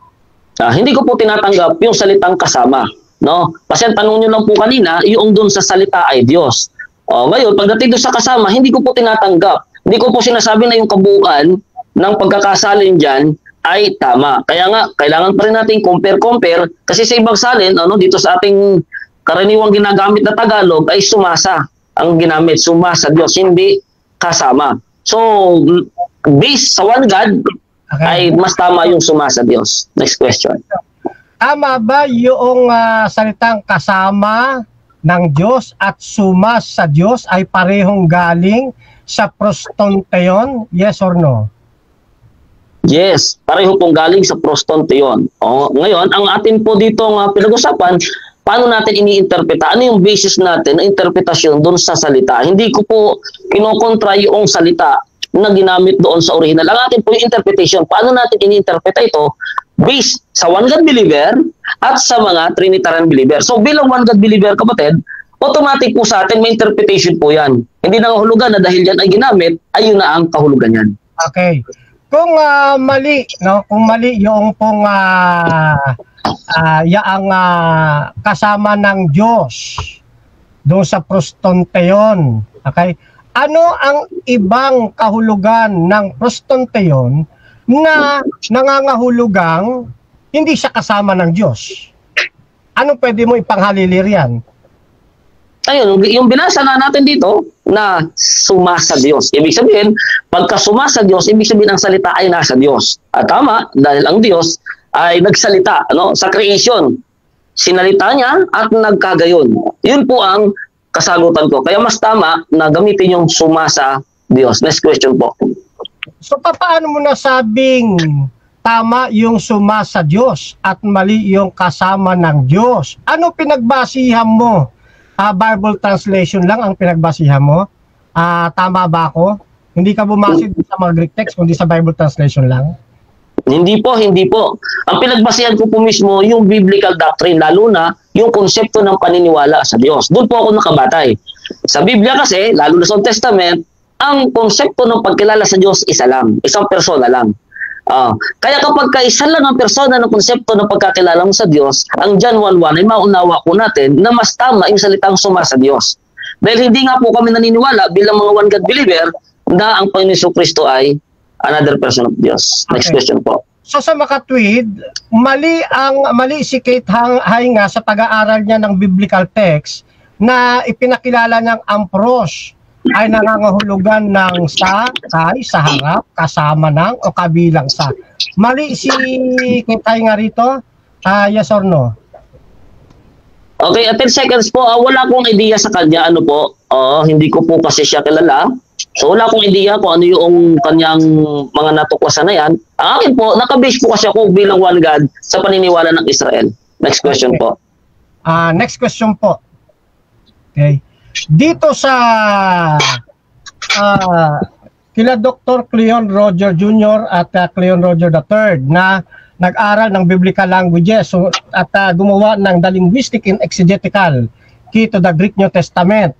Hindi ko po tinatanggap yung salitang kasama. No? Kasi ang tanong nyo lang po kanina, yung dun sa salita ay Diyos. Ngayon, pagdating doon sa kasama, hindi ko po tinatanggap. Hindi ko po sinasabi na yung kabuuan ng pagkakasalin dyan ay tama. Kaya nga, kailangan pa rin natin compare kasi sa ibang salin, dito sa ating karaniwang ginagamit na Tagalog ay sumasa ang ginamit, sumasa Diyos, hindi kasama. So, based sa one God, ay mas tama yung sumasa Diyos. Next question. Tama ba yung salitang kasama ng Diyos at sumas sa Diyos ay parehong galing sa prostonteon? Yes or no? Yes, pareho pong galing sa prostonteon. Ngayon, ang atin po dito pinag-usapan, paano natin iniinterpreta? Ano yung basis natin na interpretasyon doon sa salita? Hindi ko po kinokontra yung salita na ginamit doon sa original. Ang atin po yung interpretation. Paano natin in-interpret ito? Based sa one God believer at sa mga Trinitarian believer. So bilang one God believer, kapatid, automatic po sa atin may interpretation po yan. Hindi nangahulugan na dahil yan ay ginamit, ayun na ang kahulugan yan. Okay. Kung mali, no? Kung mali yung pong yaang kasama ng Diyos doon sa prostonteon. Okay? Ano ang ibang kahulugan ng prostonteon na nangangahulugang hindi siya kasama ng Diyos? Ano pwede mo ipanghalilir yan? Ayun, yung binasa nga natin dito na sumasa Diyos. Ibig sabihin, pagka sumasa Diyos, ibig sabihin ang salita ay nasa Diyos. At tama, dahil ang Diyos ay nagsalita sa creation. Sinalita niya at nagkagayon. Yun po ang kasagutan ko. Kaya mas tama na gamitin yung sumasa Diyos. Next question po. So paano mo nasabing tama yung sumasa Diyos at mali yung kasama ng Diyos? Ano pinagbasihan mo? Bible translation lang ang pinagbasihan mo? Tama ba ako? Hindi ka bumasi sa mga Greek text kundi sa Bible translation lang? Hindi po. Ang pinagbasihan ko po mismo yung biblical doctrine, lalo na yung konsepto ng paniniwala sa Diyos. Doon po ako nakabatay. Sa Biblia kasi, lalo na sa Old Testament, ang konsepto ng pagkilala sa Diyos isa lang, isang persona lang. Kaya kapag kaisa lang ang persona ng konsepto ng pagkakilala mo sa Diyos, ang John 1:1 ay maunawa po natin na mas tama yung salitang suma sa Diyos. Dahil hindi nga po kami naniniwala bilang mga one God believer na ang Panginoon Kristo ay another person of Diyos. Next question po. So sa makatwid, mali si Kate Hainga sa pag-aaral niya ng biblical text na ipinakilala ng Ampros ay nangangahulugan ng sa harap, kasama ng o kabilang sa. Mali si Kate Hainga rito? Yes or no? Okay, at 10 seconds po. Wala akong idea sa kanya. Ano po? Hindi ko po kasi siya kilala. So wala akong idea kung ano yung kanyang mga natuklasan na yan. Ang akin po, nakabase po kasi ako bilang one God sa paniniwala ng Israel. Next question po. Next question po. Okay. Dito sa kila Dr. Cleon Roger Jr. at Cleon Roger III na nag-aral ng biblical languages at gumawa ng The Linguistic and Exegetical Key to the Greek New Testament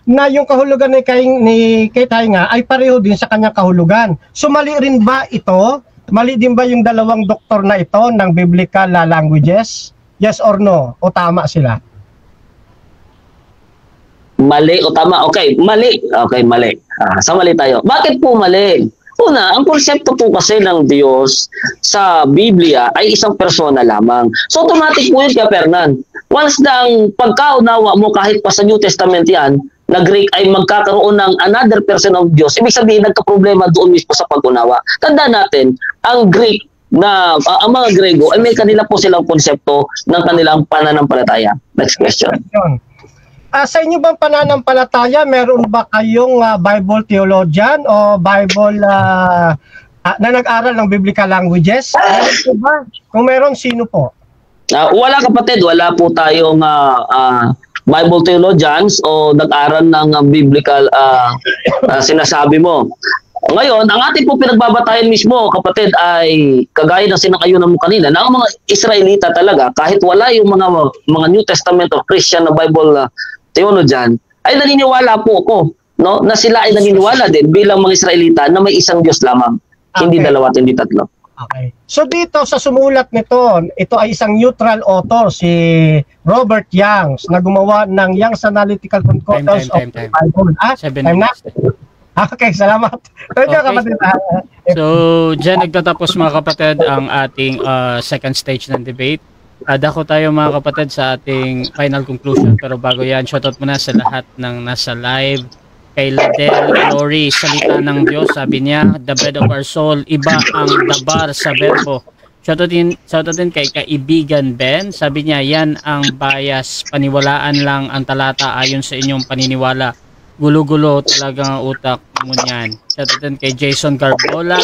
na yung kahulugan ni Kate Hainga ay pareho din sa kanyang kahulugan. So mali rin ba ito? Mali din ba yung dalawang doktor na ito ng biblical languages? Yes or no? O tama sila? Mali o tama? Okay, mali. Okay, mali. Sa mali tayo. Bakit po mali? Una, ang konsepto po kasi ng Diyos sa Biblia ay isang persona lamang. So automatic po yun kaya Fernan. Once na ang pagkaunawa mo kahit pa sa New Testament yan, na Greek ay magkakaroon ng another person of Diyos, ibig sabihin nagka-problema doon mismo sa pag-unawa. Tandaan natin, ang Greek na ang mga Grego ay may kanila po silang konsepto ng kanilang pananampalataya. Next question. Sa inyo bang pananampalataya, meron ba kayong Bible theologian o Bible na nag-aral ng biblical languages? Meron po ba? Kung meron, sino po? Wala kapatid, wala po tayong Bible theologians o nag-aral ng biblical sinasabi mo. Ngayon, ang ating po pinagbabatayan mismo, kapatid, ay kagaya ng sinakayunan mo kanina, na ang mga Israelita talaga, kahit wala yung mga New Testament o Christian na Bible theologian, ay naniniwala po ako, no, na sila ay naniniwala din bilang mga Israelita na may isang Diyos lamang. Okay. Hindi dalawa at hindi tatlo. Okay. So dito sa sumulat nito, ito ay isang neutral author, si Robert Youngs, na gumawa ng Young's Analytical Concordance of the Bible. 7 minutes. Okay, salamat. Okay. So, dyan nagtatapos mga kapatid ang ating second stage ng debate. Dako tayo mga kapatid sa ating final conclusion. Pero bago yan, shoutout muna sa lahat ng nasa live. Kay Ladel Glory, salita ng Diyos, sabi niya, the bread of our soul, iba ang dabar sa verbo. Shoutout din kay Kaibigan Ben, sabi niya, yan ang bias, paniwalaan lang ang talata ayon sa inyong paniniwala. Gulo-gulo talaga ang utak mo niyan. Shoutout din kay Jason Garbola,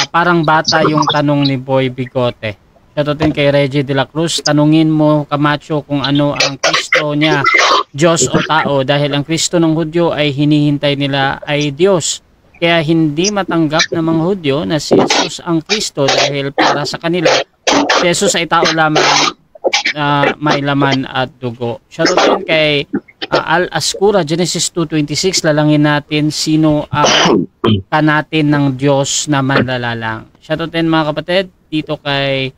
parang bata yung tanong ni Boy Bigote. Shoutout din kay Reggie De La Cruz, tanungin mo Camacho kung ano ang Kristo niya, Diyos o tao, dahil ang Kristo ng Hudyo ay hinihintay nila ay Diyos. kaya hindi matanggap ng mga Hudyo na si Jesus ang Kristo dahil para sa kanila, si Jesus ay tao lamang na may laman at dugo. Shoutout din kay Al Ascura, Genesis 2:26, lalangin natin sino ang kanatin ng Diyos na manlalalang. Shoutout din mga kapatid, dito kay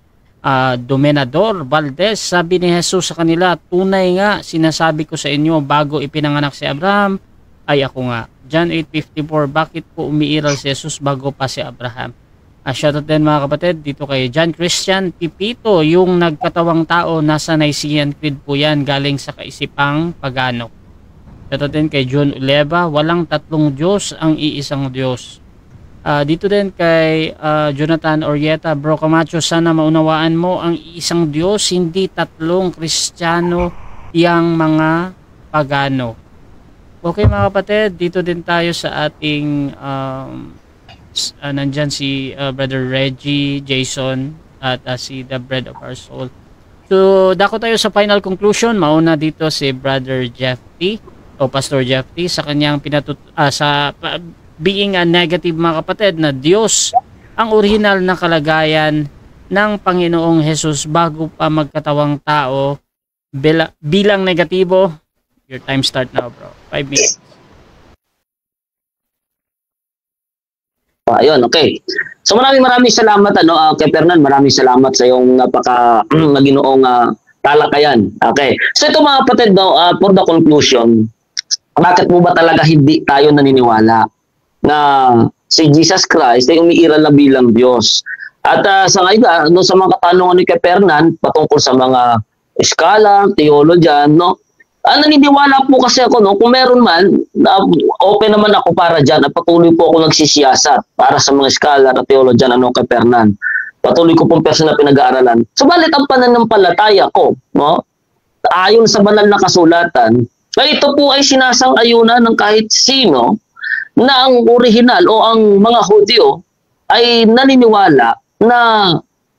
Domenador Valdez, sabi ni Jesus sa kanila, tunay nga sinasabi ko sa inyo, bago ipinanganak si Abraham, ay ako nga. John 8:54, bakit po umiiral si Jesus bago pa si Abraham? Shoutout din mga kapatid, dito kay John Christian Pipito, yung nagkatawang tao, nasa Nicene Creed po yan, galing sa kaisipang pagano. Shoutout din kay John Uleva, walang tatlong Diyos, ang iisang Diyos. Dito din kay Jonathan Orieta, Bro Camacho, sana maunawaan mo ang isang Diyos, hindi tatlong Kristiyano yang mga pagano. Okay mga kapatid, dito din tayo sa ating nandyan si Brother Reggie, Jason, at si The Bread of Our Soul. So, dako tayo sa final conclusion. Mauna dito si Brother Jeff T. o Pastor Jeff T. sa kanyang being a negative mga kapatid na Diyos ang original na kalagayan ng Panginoong Jesus bago pa magkatawang tao bilang negatibo. Your time start now, bro. 5 minutes. Ayun, okay. So maraming salamat kay Fernan, maraming salamat sa iyong maginoong talakayan. Okay. So ito mga kapatid, for the conclusion, bakit mo ba talaga hindi tayo naniniwala na si Jesus Christ ay umiiral na bilang Diyos? At sa ngayon, sa mga katanungan ni kay Fernan patungkol sa mga scholar, theologian, naniniwala po kasi ako, kung meron man, open naman ako para dyan at patuloy po ako nagsisiyasat para sa mga scholar at theologian kay Fernan. Patuloy ko pong personal pinag-aaralan. Subalit ang pananampalataya ko, ayon sa banal na kasulatan, ay ito po ay sinasang-ayunan ng kahit sino na ang original o ang mga Hudyo ay naniniwala na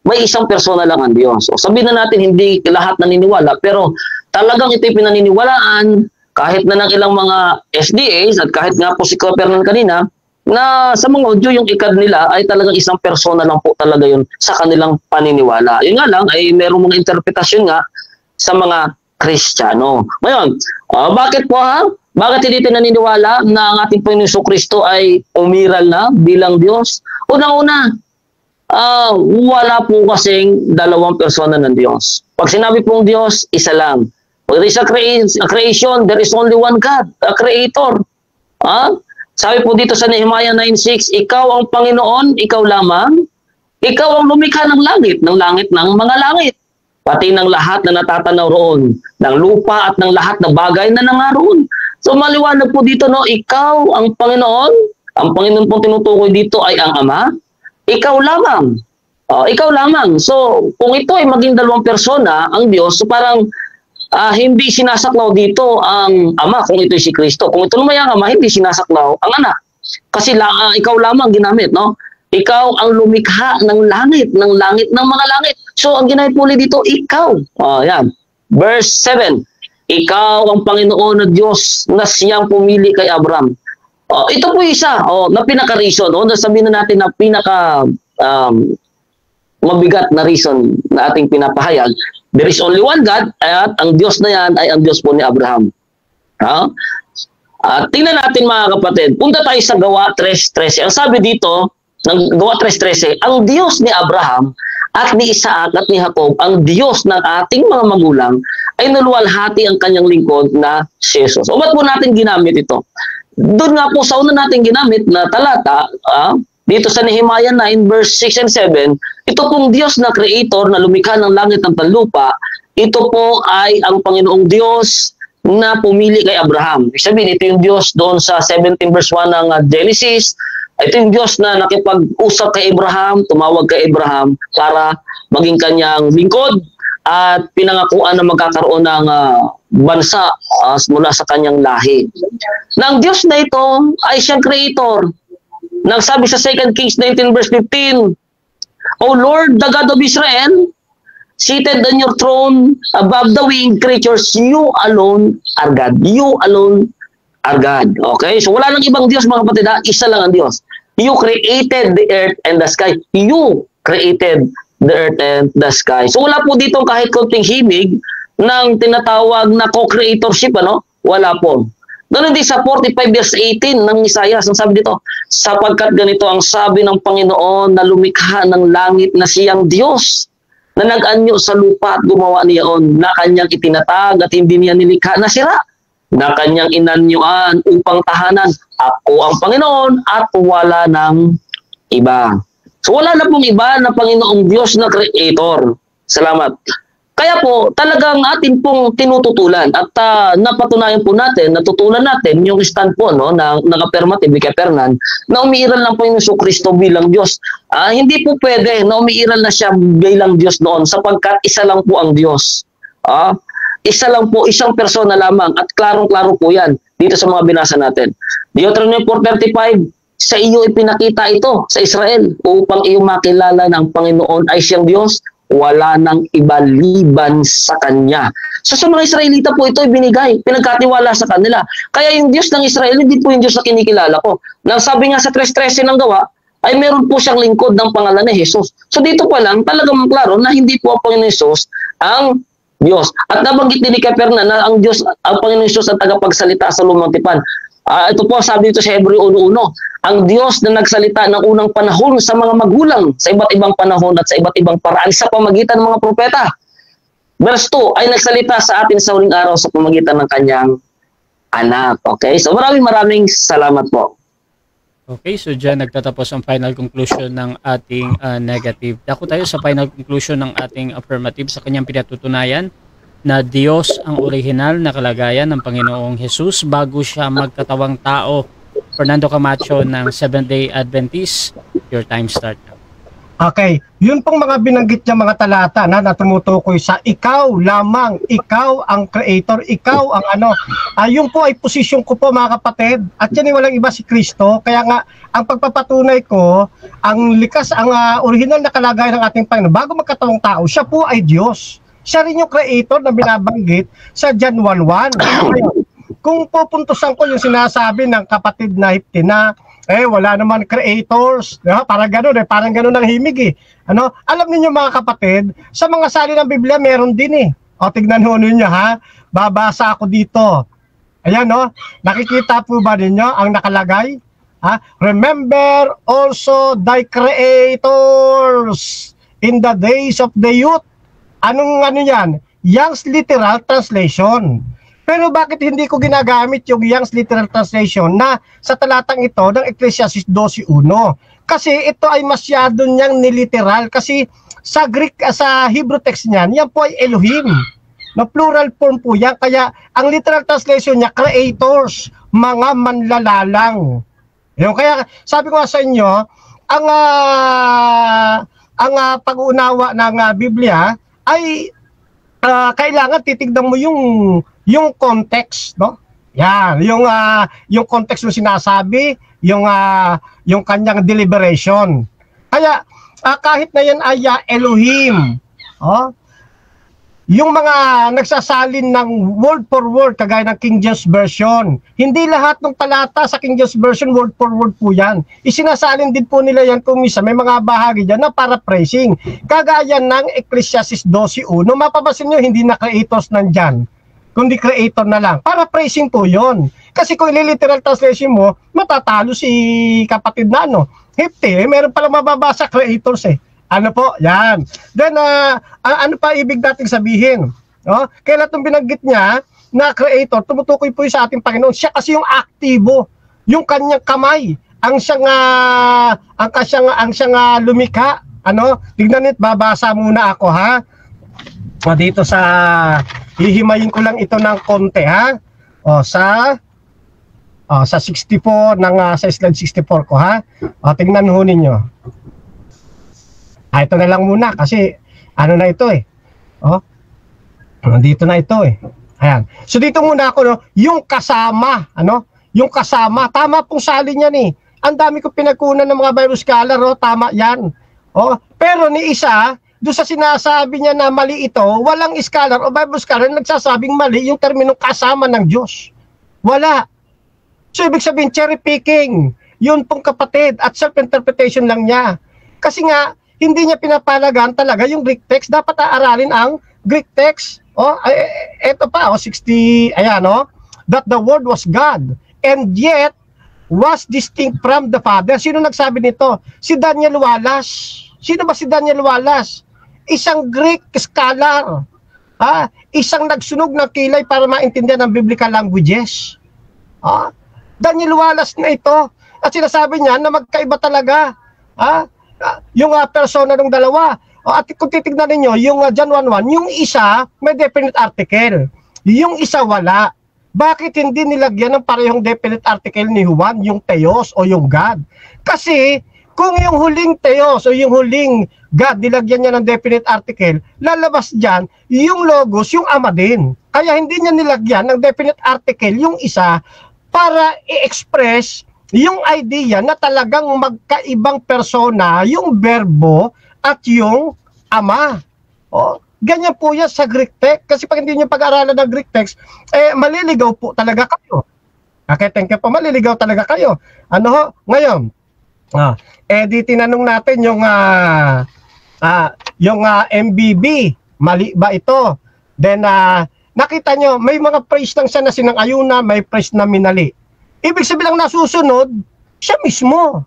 may isang persona lang ang Diyos. O sabihin na natin hindi lahat naniniwala, pero talagang ito'y pinaniniwalaan kahit na ng ilang mga SDAs at kahit nga po si Fernan kanina na sa mga Hudyo yung ikad nila ay talagang isang persona lang po talaga yun sa kanilang paniniwala. Yun nga lang ay merong mga interpretasyon nga sa mga Kristiyano. Ngayon, bakit po Bakit hindi pinaniniwala na ang ating Panginoon Jesucristo ay umiral na bilang Diyos? Una-una, wala po kasing dalawang persona ng Diyos. Pag sinabi pong Diyos, isa lang. There is a creation, there is only one God, a creator. Sabi po dito sa Nehemiah 9:6, ikaw ang Panginoon, ikaw lamang, ikaw ang lumikha ng langit ng mga langit, pati ng lahat na natatanaw roon, ng lupa at ng lahat ng bagay na nangaroon. So maliwanag po dito, ikaw ang Panginoon, ang Panginoon pong tinutukoy dito ay ang Ama, ikaw lamang. Ikaw lamang. So kung ito ay maging dalawang persona, ang Diyos, so parang hindi sinasaklaw dito ang Ama kung ito si Kristo. Kung ito naman ang Ama, hindi sinasaklaw ang Anak. Kasi ikaw lamang ginamit, Ikaw ang lumikha ng langit ng mga langit. So ang ginamit po dito, ikaw. Yan. Verse 7. Ikaw ang Panginoon na Diyos na siyang pumili kay Abraham. Ito po isa na pinaka-reason. Sabihin na natin na pinaka mabigat na reason na ating pinapahayag. There is only one God at ang Diyos na yan ay ang Diyos po ni Abraham. Tingnan natin mga kapatid. Punta tayo sa Gawa 3:13. Ang sabi dito, ng Gawa 3:13, ang Diyos ni Abraham at ni Isaac at ni Jacob, ang Diyos ng ating mga magulang, ay naluwalhati ang kanyang lingkod na si Jesus. O ba't po natin ginamit ito? Doon nga po sa una natin ginamit na talata, dito sa Nehemiah 9 verse 6 and 7, ito pong Diyos na creator na lumikha ng langit ng panlupa, ito po ay ang Panginoong Diyos na pumili kay Abraham. Ibig sabihin, ito yung Diyos doon sa 17 verse 1 ng Genesis. Ito yung Diyos na nakipag-usap kay Abraham, tumawag kay Abraham para maging kanyang lingkod at pinangakuan na magkakaroon ng bansa mula sa kanyang lahi. Nang Diyos na ito ay siyang creator. Nagsabi sa 2 Kings 19 verse 15, O Lord, the God of Israel, seated on your throne above the winged creatures, you alone are God. You alone our God. Okay? So wala nang ibang Diyos mga kapatid, ha? Isa lang ang Diyos. You created the earth and the sky. You created the earth and the sky. So wala po dito kahit konting himig ng tinatawag na co-creatorship, ano? Wala po. Ganun din sa 45 verse 18 ng Isaias, ang sabi dito, sapagkat ganito ang sabi ng Panginoon na lumikha ng langit na siyang Diyos, na nag-anyo sa lupa at gumawa niyaon, na kanyang itinatag at hindi niya nilikha na sira, na kanyang inanyuan upang tahanan. Ako ang Panginoon at wala ng iba. So wala na pong iba na Panginoong Diyos na Creator. Salamat. Kaya po, talagang atin pong tinututulan at napatunayan po natin, natutulan natin yung stand po no, ng affirmative ni Kapernan na umiiral lang po yung Yesu Kristo bilang Diyos. Hindi po pwede na umiiral na siya bilang Diyos noon sapagkat isa lang po ang Diyos. Isa lang po, isang persona lamang at klarong-klaro po yan dito sa mga binasa natin. Deuteronomy 4:35, sa iyo ipinakita ito sa Israel upang iyong makilala na ang Panginoon ay siyang Diyos, wala nang iba liban sa Kanya. So sa mga Israelita po ito ibinigay, pinagkatiwala sa kanila. Kaya yung Diyos ng Israel, hindi po yung Diyos na kinikilala ko. Nang sabi nga sa 3:13 ng Gawa, ay meron po siyang lingkod ng pangalan ni Jesus. So dito pa lang, talagang klaro na hindi po ang Panginoon Jesus ang Diyos. At nabanggit din ni Kapernan na ang Diyos, ang Panginoon Jesus ang tagapagsalita sa lumang tipan. Ito po sabi dito sa Hebreo 1:1, ang Diyos na nagsalita ng unang panahon sa mga magulang sa iba't ibang panahon at sa iba't ibang paraan sa pamagitan ng mga propeta. Verse 2 ay nagsalita sa atin sa huling araw sa pamagitan ng kanyang anak. Okay? So maraming salamat po. Okay, so dyan nagtatapos ang final conclusion ng ating negative. Dako tayo sa final conclusion ng ating affirmative sa kanyang pinatutunayan na Diyos ang original na kalagayan ng Panginoong Jesus bago siya magkatawang tao. Fernando Camacho ng Seventh-day Adventist, your time start. Okay, yun pong mga binanggit niya mga talata na tumutukoy sa ikaw lamang, ikaw ang creator, ikaw ang ano. Yun po ay posisyon ko po mga kapatid. At yan ay walang iba si Kristo. Kaya nga, ang pagpapatunay ko, ang likas, ang original na kalagayan ng ating Panginoon, bago magkatawang tao, siya po ay Diyos. Siya rin yung creator na binabanggit sa John 1:1. Kung pupuntusan ko yung sinasabi ng kapatid na Hipti na wala naman creators, parang gano'n ang himig alam niyo mga kapatid, sa mga sali ng Biblia meron din tignan ho ninyo babasa ako dito. Ayan nakikita po ba ninyo ang nakalagay? Remember also thy creators in the days of the youth. Anong yan? Young's Literal Translation. Pero bakit hindi ko ginagamit yung Young's Literal Translation na sa talatang ito ng Ecclesiastes 12:1? Kasi ito ay masyado niyang niliteral. Kasi sa Greek, sa Hebrew text niyan, yan po ay Elohim. No, plural form po yan. Kaya ang literal translation niya, creators, mga manlalalang. Yung, kaya sabi ko sa inyo, ang pag-uunawa ng Biblia ay kailangan titignan mo yung context, no? Yan, yung context ng sinasabi, yung kanyang deliberation. Kaya kahit na yan ay Elohim, yung mga nagsasalin ng word for word kagaya ng King James Version, hindi lahat ng talata sa King James Version word for word po yan. Isinasalin din po nila yan kung minsan may mga bahagi dyan na paraphrasing. Kagaya ng Ecclesiastes 12:1, mapapasin nyo hindi na creators nandyan, kundi creator na lang. Paraphrasing po yon. Kasi kung literal translation mo, matatalo si kapatid na Hipti, meron palang mababasa creators Ano po? Yan. Then, ano pa ibig nating sabihin? Kaya itong binanggit niya na creator, tumutukoy po sa ating Panginoon. Siya kasi yung aktibo, yung kanyang kamay, ang siyang lumikha. Tignan nito, babasa muna ako dito sa, hihimayin ko lang ito ng konti sa 64, sa slide 64 ko tignan ho ninyo. Ito na lang muna kasi na ito dito na ito Ayan. So dito muna ako yung kasama, yung kasama, tama pong sali niyan Ang dami ko pinagkunan ng mga Bible scholar, tama yan. Pero ni isa, doon sa sinasabi niya na mali ito, walang scholar o Bible scholar na nagsasabing mali yung terminong kasama ng Diyos. Wala. So ibig sabihin cherry picking. Yun pong kapatid at self-interpretation lang niya. Kasi nga hindi niya pinapalagan talaga yung Greek text. Dapat aaralin ang Greek text. Ito pa 60 ayan that the word was God and yet was distinct from the Father. Sino nagsabi nito? Si Daniel Wallace. Sino ba si Daniel Wallace? Isang Greek scholar. Isang nagsunog ng kilay para maintindihan ang biblical languages. Daniel Wallace na ito. At sinasabi niya na magkaiba talaga yung persona ng dalawa. At kung titignan ninyo, yung John 1:1, yung isa may definite article. Yung isa wala. Bakit hindi nilagyan ng parehong definite article ni Juan, yung Theos o yung God? Kasi kung yung huling Theos o yung huling God, nilagyan niya ng definite article, lalabas dyan yung Logos, yung Ama din. Kaya hindi niya nilagyan ng definite article yung isa para i-express yung idea na talagang magkaibang persona, yung verbo at yung Ama. Ganyan po yan sa Greek text. Kasi pag hindi nyo pag-aralan ng Greek text, maliligaw po talaga kayo. Okay, thank you po. Maliligaw talaga kayo. Ngayon, di tinanong natin yung MBB, mali ba ito? Then, nakita nyo, may mga praise lang siya na sinang-ayuna, may praise na minali. Ibig sabihin lang nasusunod, siya mismo.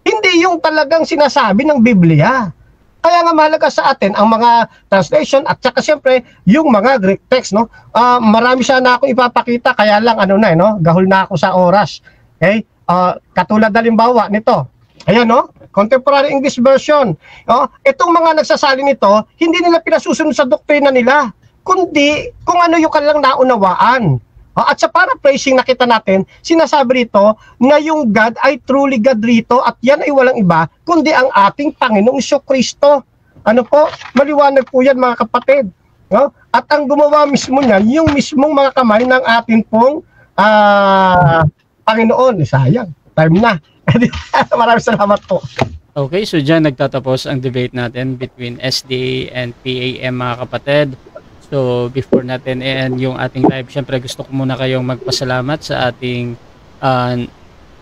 Hindi yung talagang sinasabi ng Biblia. Kaya nga mahalaga sa atin ang mga translation at saka siyempre yung mga Greek text, no? Marami siya na akong ipapakita, kaya lang gahol na ako sa oras. Okay? Katulad halimbawa nito. Ayan, no? Contemporary English version. Itong mga nagsasalin nito, hindi nila pinasusunod sa doktrina nila, kundi kung ano yung kanilang naunawaan. At sa paraphrasing nakita natin, sinasabi rito na yung God ay truly God rito at yan ay walang iba kundi ang ating Panginoong Jesucristo. Maliwanag po yan mga kapatid. At ang gumawa mismo niyan, yung mismong mga kamay ng ating pong Panginoon. Sayang, time na. Maraming salamat po. Okay, so dyan nagtatapos ang debate natin between SDA and PAM mga kapatid. So, before natin i-end yung ating live, syempre gusto ko muna kayong magpasalamat sa ating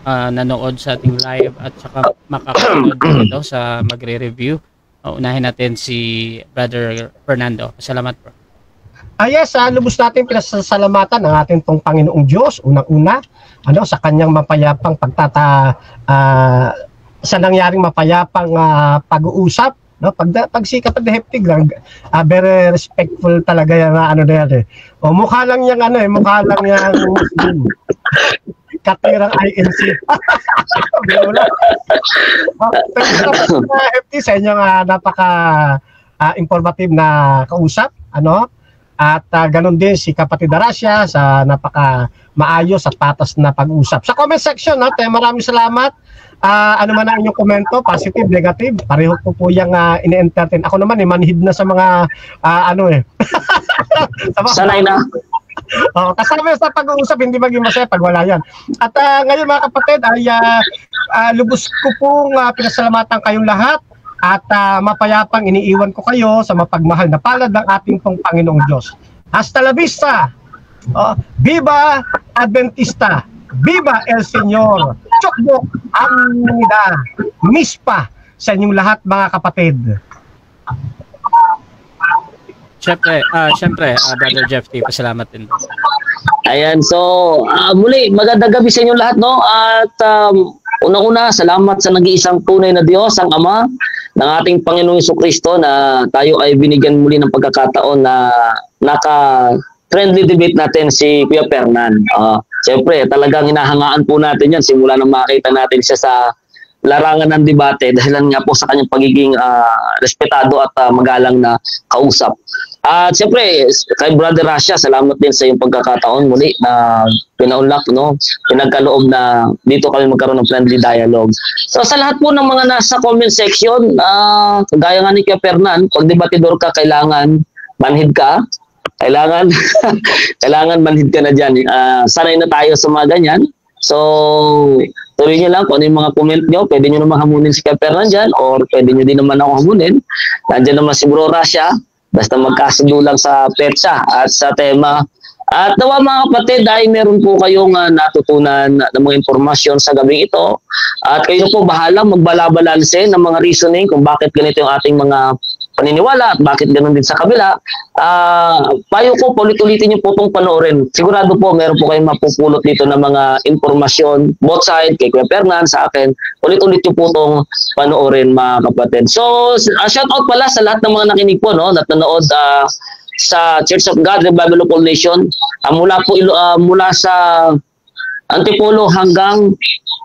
nanood sa ating live at saka makakanood dito sa magre-review. Unahin natin si Brother Fernando. Salamat po. Yes, lubos natin pinasasalamatan ang ating pong Panginoong Diyos, unang-una, sa kanyang mapayapang sa nangyaring mapayapang pag-uusap. Pag si Kapatid Heptig, very respectful talaga yan mukha lang yung mukha lang yung Muslim. Katirang INC. Heptig sa inyong napaka-informative na kausap, at ganun din si Kapatid Darasya sa napaka maayos at patas na pag-usap. Sa comment section, maraming salamat. Ano man ang inyong komento, positive, negative, pareho po yung ini-entertain. Ako naman manhid na sa mga sanay na. Kasama sa pag-uusap, hindi maging masaya pag wala yan. At ngayon mga kapatid, ay lubos ko pong pinasalamatan kayong lahat at mapayapang iniiwan ko kayo sa mapagmahal na palad ng ating pong Panginoong Diyos. Hasta la vista! Viva Adventista! Viva El Señor! Chokbok Amida! Mispa sa inyong lahat mga kapatid. Siyempre, Brother Jeff T, pasalamat din. Ayan, so muli, magandang gabi sa inyo lahat, no? At unang-una, salamat sa nag-iisang tunay na Diyos, ang Ama ng ating Panginoong Jesucristo, na tayo ay binigyan muli ng pagkakataon na naka-friendly debate natin si Kuya Fernan. Siyempre, talagang hinahangaan po natin yan simula nang makita natin siya sa larangan ng debate dahil nga po sa kanyang pagiging respetado at magalang na kausap. At siyempre, kay Brother Rasha, salamat din sa iyong pagkakataon muli na pinaunlak, pinagkaloob na dito kami magkaroon ng friendly dialogue. So sa lahat po ng mga nasa comment section, kagaya nga ni Kuya Fernan, pag debatidor ka, kailangan manhid ka. Kailangan manhid ka na dyan. Sanay na tayo sa mga ganyan. So, tuloy nyo lang kung ano yung mga comment nyo. Pwede nyo naman hamunin si Kuya Fernan dyan, or pwede nyo din naman ako hamunin. Nandiyan naman si Bro Rasha. Basta magkasundo lang sa petsa at sa tema At nawa mga kapatid, dahil meron po kayong natutunan ng mga impormasyon sa gabing ito, at kayo po bahala magbalabalanse ng mga reasoning kung bakit ganito yung ating mga paniniwala at bakit ganoon din sa kabila. Payo ko, ulit-ulitin niyo po itong panoorin. Sigurado po meron po kayong mapupulot dito ng mga informasyon, both side, kay Kuya Fernan, sa akin. Ulit-ulit niyo po itong panoorin mga kapatid. So, shout out pala sa lahat ng mga nakinig po, no, at nanood sa Church of God Revival of All Nation, mula sa Antipolo hanggang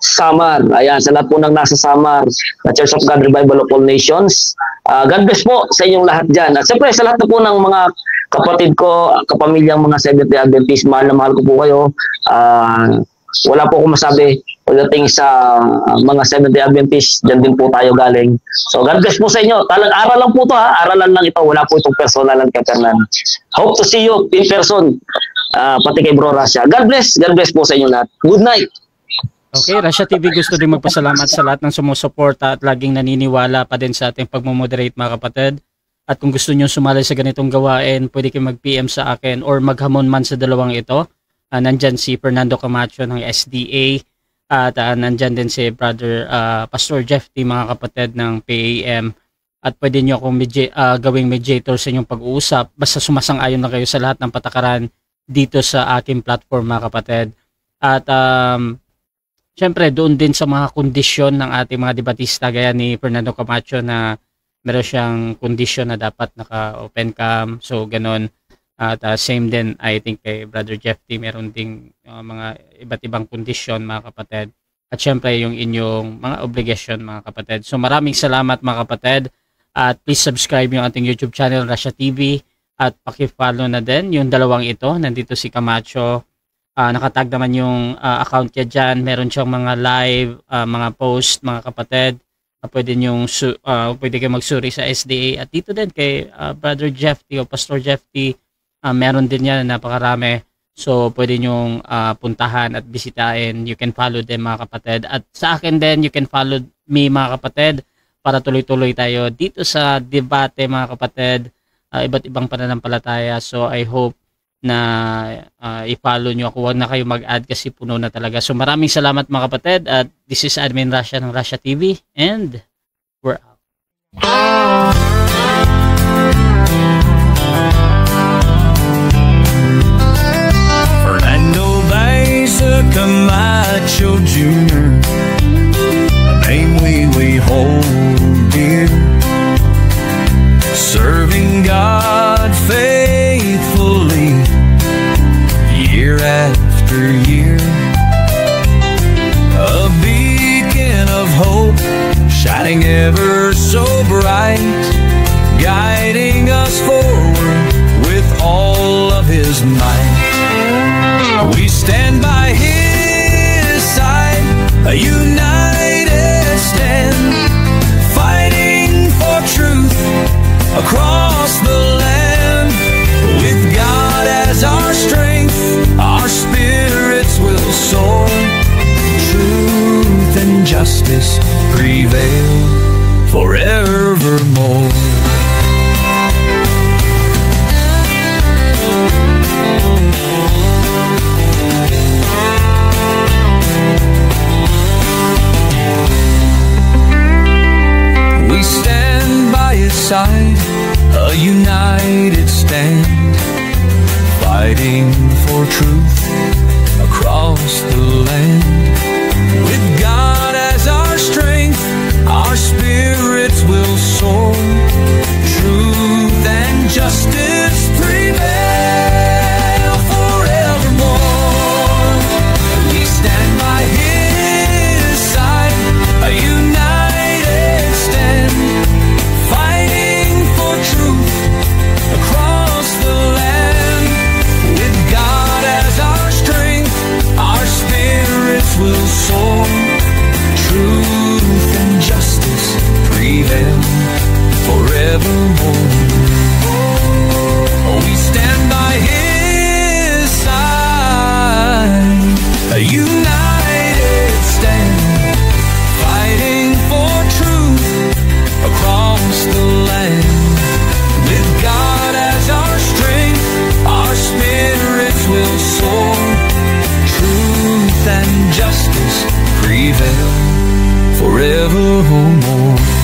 Samar. Ayan, sa lahat po ng nasa Samar, Church of God Revival of All Nations. God bless po sa inyong lahat dyan. At siyempre, sa lahat na po ng mga kapatid ko, kapamilyang mga Seventh-day Adventist, mahal na mahal ko po kayo. Wala po akong masabi pagdating sa mga Seventh-day Adventist, dyan din po tayo galing. So God bless po sa inyo. Aral lang po ito, aralan lang ito. Wala po itong personalan kay Fernan. Hope to see you in person, pati kay Bro Rasha. God bless po sa inyo lahat. Good night. Okay, Rasha TV gusto din magpasalamat sa lahat ng sumusuporta at laging naniniwala pa din sa ating pagmomoderate mga kapatid. At kung gusto nyo sumali sa ganitong gawain, pwede kayo mag-PM sa akin or maghamon man sa dalawang ito. Nandyan si Fernando Camacho ng SDA at nandyan din si Brother Pastor Jeff T, mga kapatid ng PAM. At pwede nyo akong gawing mediator sa inyong pag-uusap basta sumasang-ayon na kayo sa lahat ng patakaran dito sa aking platform mga kapatid. At syempre doon din sa mga kondisyon ng ating mga debatista gaya ni Fernando Camacho na meron siyang kondisyon na dapat naka-open cam, so ganon. At same din I think kay Brother Jeff T, meron ding mga iba't ibang kondisyon mga kapatid. At syempre yung inyong mga obligation mga kapatid. So maraming salamat mga kapatid. At please subscribe yung ating YouTube channel Rasha TV. At paki-follow na din yung dalawang ito. Nandito si Camacho. Nakatag naman yung account niya dyan. Meron siyang mga live, mga post mga kapatid. Pwede kayo magsuri sa SDA. At dito din kay Brother Jeff T o Pastor Jeff T. Meron din yan, napakarami. So, pwede nyong puntahan at bisitahin. You can follow them mga kapatid. At sa akin din, you can follow me mga kapatid para tuloy-tuloy tayo dito sa debate mga kapatid. Iba't ibang pananampalataya. So, I hope na i-follow nyo ako. Huwag na kayo mag-add kasi puno na talaga. So, maraming salamat mga kapatid. At this is Admin Rasha ng Rasha TV. And we're out. Camacho Jr., a name we hold dear, serving God faithfully year after year, a beacon of hope shining ever so bright, guiding us forward with all of His might. We stand by His side, a united stand, fighting for truth across the land. With God as our strength, our spirits will soar. Truth and justice prevail forevermore. We stand by His side, a united stand, fighting for truth across the land. With God as our strength, our spirits will soar. Truth and justice prevail forevermore. We stand by His side, a united stand, fighting for truth across the land. With God as our strength, our spirits prevail forevermore.